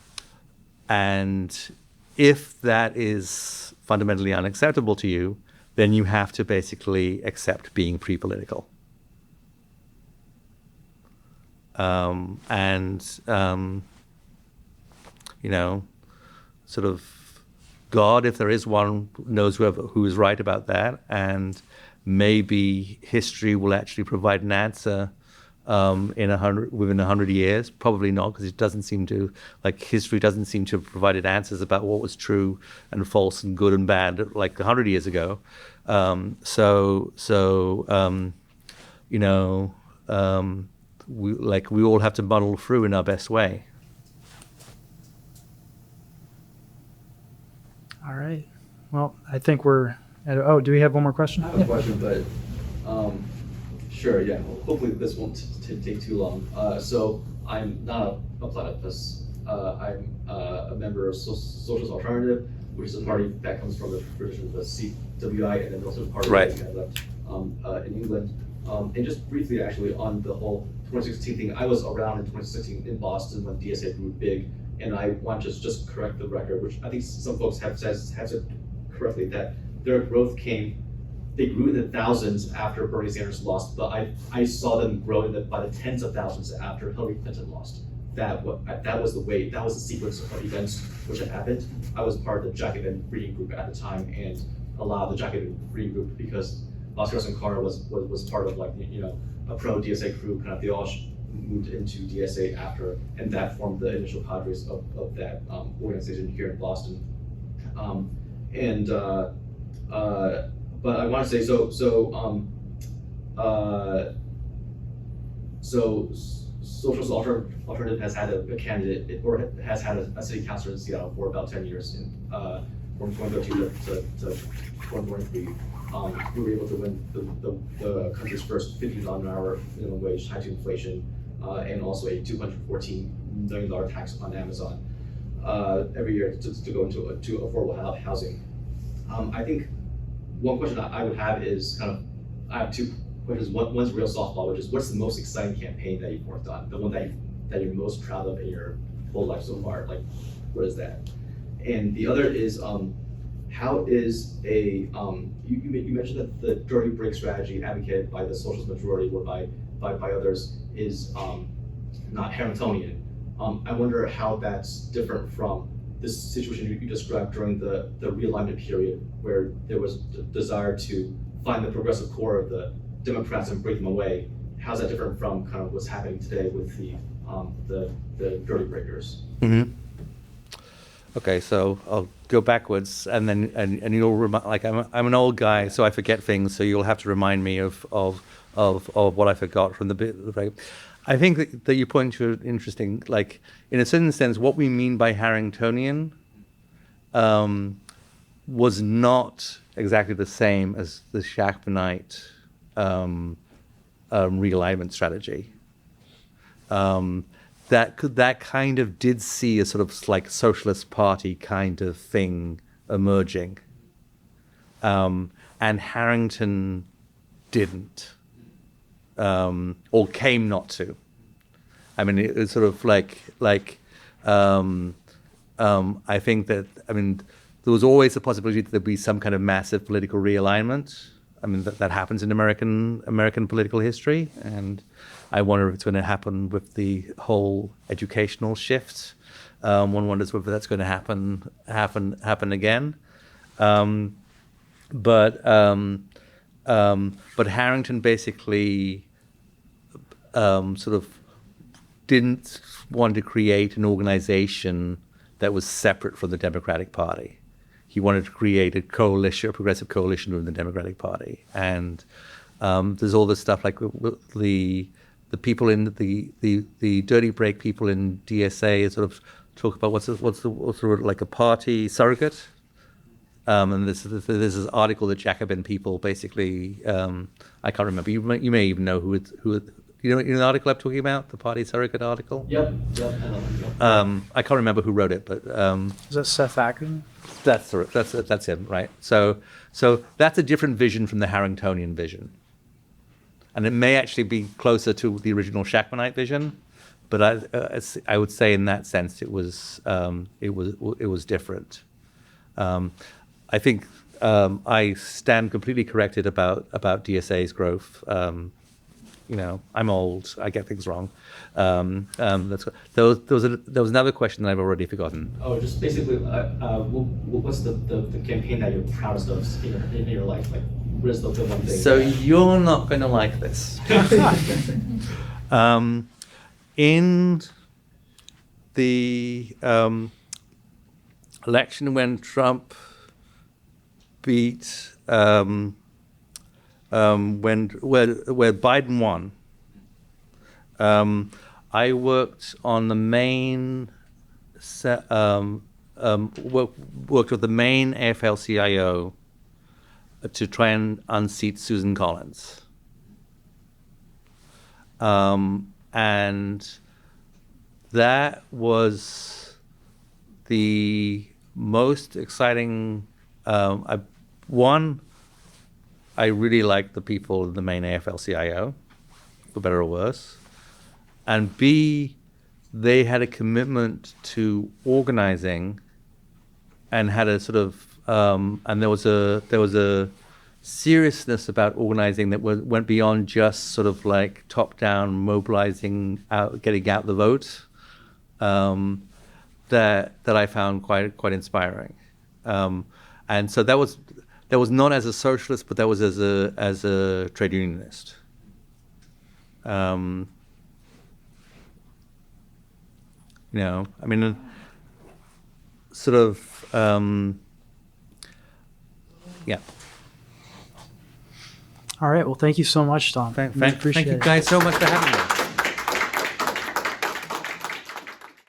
And if that is fundamentally unacceptable to you, then you have to basically accept being pre-political. Sort of God, if there is one, knows who is right about that, and maybe history will actually provide an answer within 100 years. Probably not, because it doesn't seem to, history doesn't seem to have provided answers about what was true and false and good and bad like 100 years ago. We all have to muddle through in our best way. All right. Well, I think we're do we have one more question? I have a question, but sure, yeah. Hopefully this won't take too long. So I'm not a platypus. I'm a member of Socialist Alternative, which is a party that comes from the tradition of the CWI, and then also a party that I left in England. And just briefly, actually, on the whole 2016 thing, I was around in 2016 in Boston when DSA grew big, and I want to just correct the record, which I think some folks have said correctly, that their growth they grew in the thousands after Bernie Sanders lost, but I saw them grow by the tens of thousands after Hillary Clinton lost. That was the sequence of events which had happened. I was part of the Jacobin reading group at the time, and a lot of the Jacobin reading group, because Oscar Sankara was part of a pro DSA crew, kind of they all moved into DSA after, and that formed the initial cadres of that organization here in Boston. But I want to say so Socialist Alternative has had a candidate, or has had a city councilor in Seattle for about 10 years, from 2013 to 2023. We were able to win the country's first $50 an hour minimum wage tied to inflation, and also a $214 million tax on Amazon every year to go into affordable housing. I think one question I would have is I have two questions. One's real softball, which is, what's the most exciting campaign that you've worked on? The one that you're most proud of in your whole life so far? What is that? And the other is, how is you mentioned that the dirty brick strategy advocated by the socialist majority or by others is not Harringtonian. I wonder how that's different from this situation you described during the realignment period, where there was the desire to find the progressive core of the Democrats and break them away. How's that different from kind of what's happening today with the dirty breakers? Mm-hmm. Okay, so I'll go backwards, and then and you'll remind, I'm an old guy, so I forget things. So you'll have to remind me of what I forgot from the bit. Right? I think that you point to interesting, in a certain sense, what we mean by Harringtonian was not exactly the same as the Shachtmanite realignment strategy. That kind of did see a sort of socialist party kind of thing emerging, and Harrington didn't, or came not to. I mean, it's sort of I think that, there was always the possibility that there'd be some kind of massive political realignment. I mean, that happens in American political history, and I wonder if it's going to happen with the whole educational shift. One wonders whether that's going to happen again. But Harrington basically sort of didn't want to create an organization that was separate from the Democratic Party. He wanted to create a coalition, a progressive coalition within the Democratic Party. And there's all this stuff like the people in the dirty break people in DSA sort of talk about what's like a party surrogate. And this is this article that Jacobin people basically, I can't remember. You may even know who you know the article I'm talking about, the party surrogate article. Yep. I know. Yep. I can't remember who wrote it, but Is that Seth Ackerman? that's him, right? So that's a different vision from the Harringtonian vision, and it may actually be closer to the original Shackmanite vision, but I would say in that sense it was different. I think I stand completely corrected about DSA's growth. I'm old. I get things wrong. There was another question that I've already forgotten. Oh, just basically, what's the campaign that you're proudest of in your life? Like, what is the one thing? So you're not going to like this. In the election when Trump beat where Biden won, I worked on the main worked with the main AFL-CIO to try and unseat Susan Collins, and that was the most exciting. I really liked the people in the main AFL-CIO, for better or worse. And B, they had a commitment to organizing and had a sort of, and there was a seriousness about organizing that went beyond just sort of like top-down mobilizing, getting out the vote, that I found quite inspiring. And so that was not as a socialist, but that was as a trade unionist. I mean, sort of, yeah. All right. Well, thank you so much, Tom. Thank you guys so much for having me.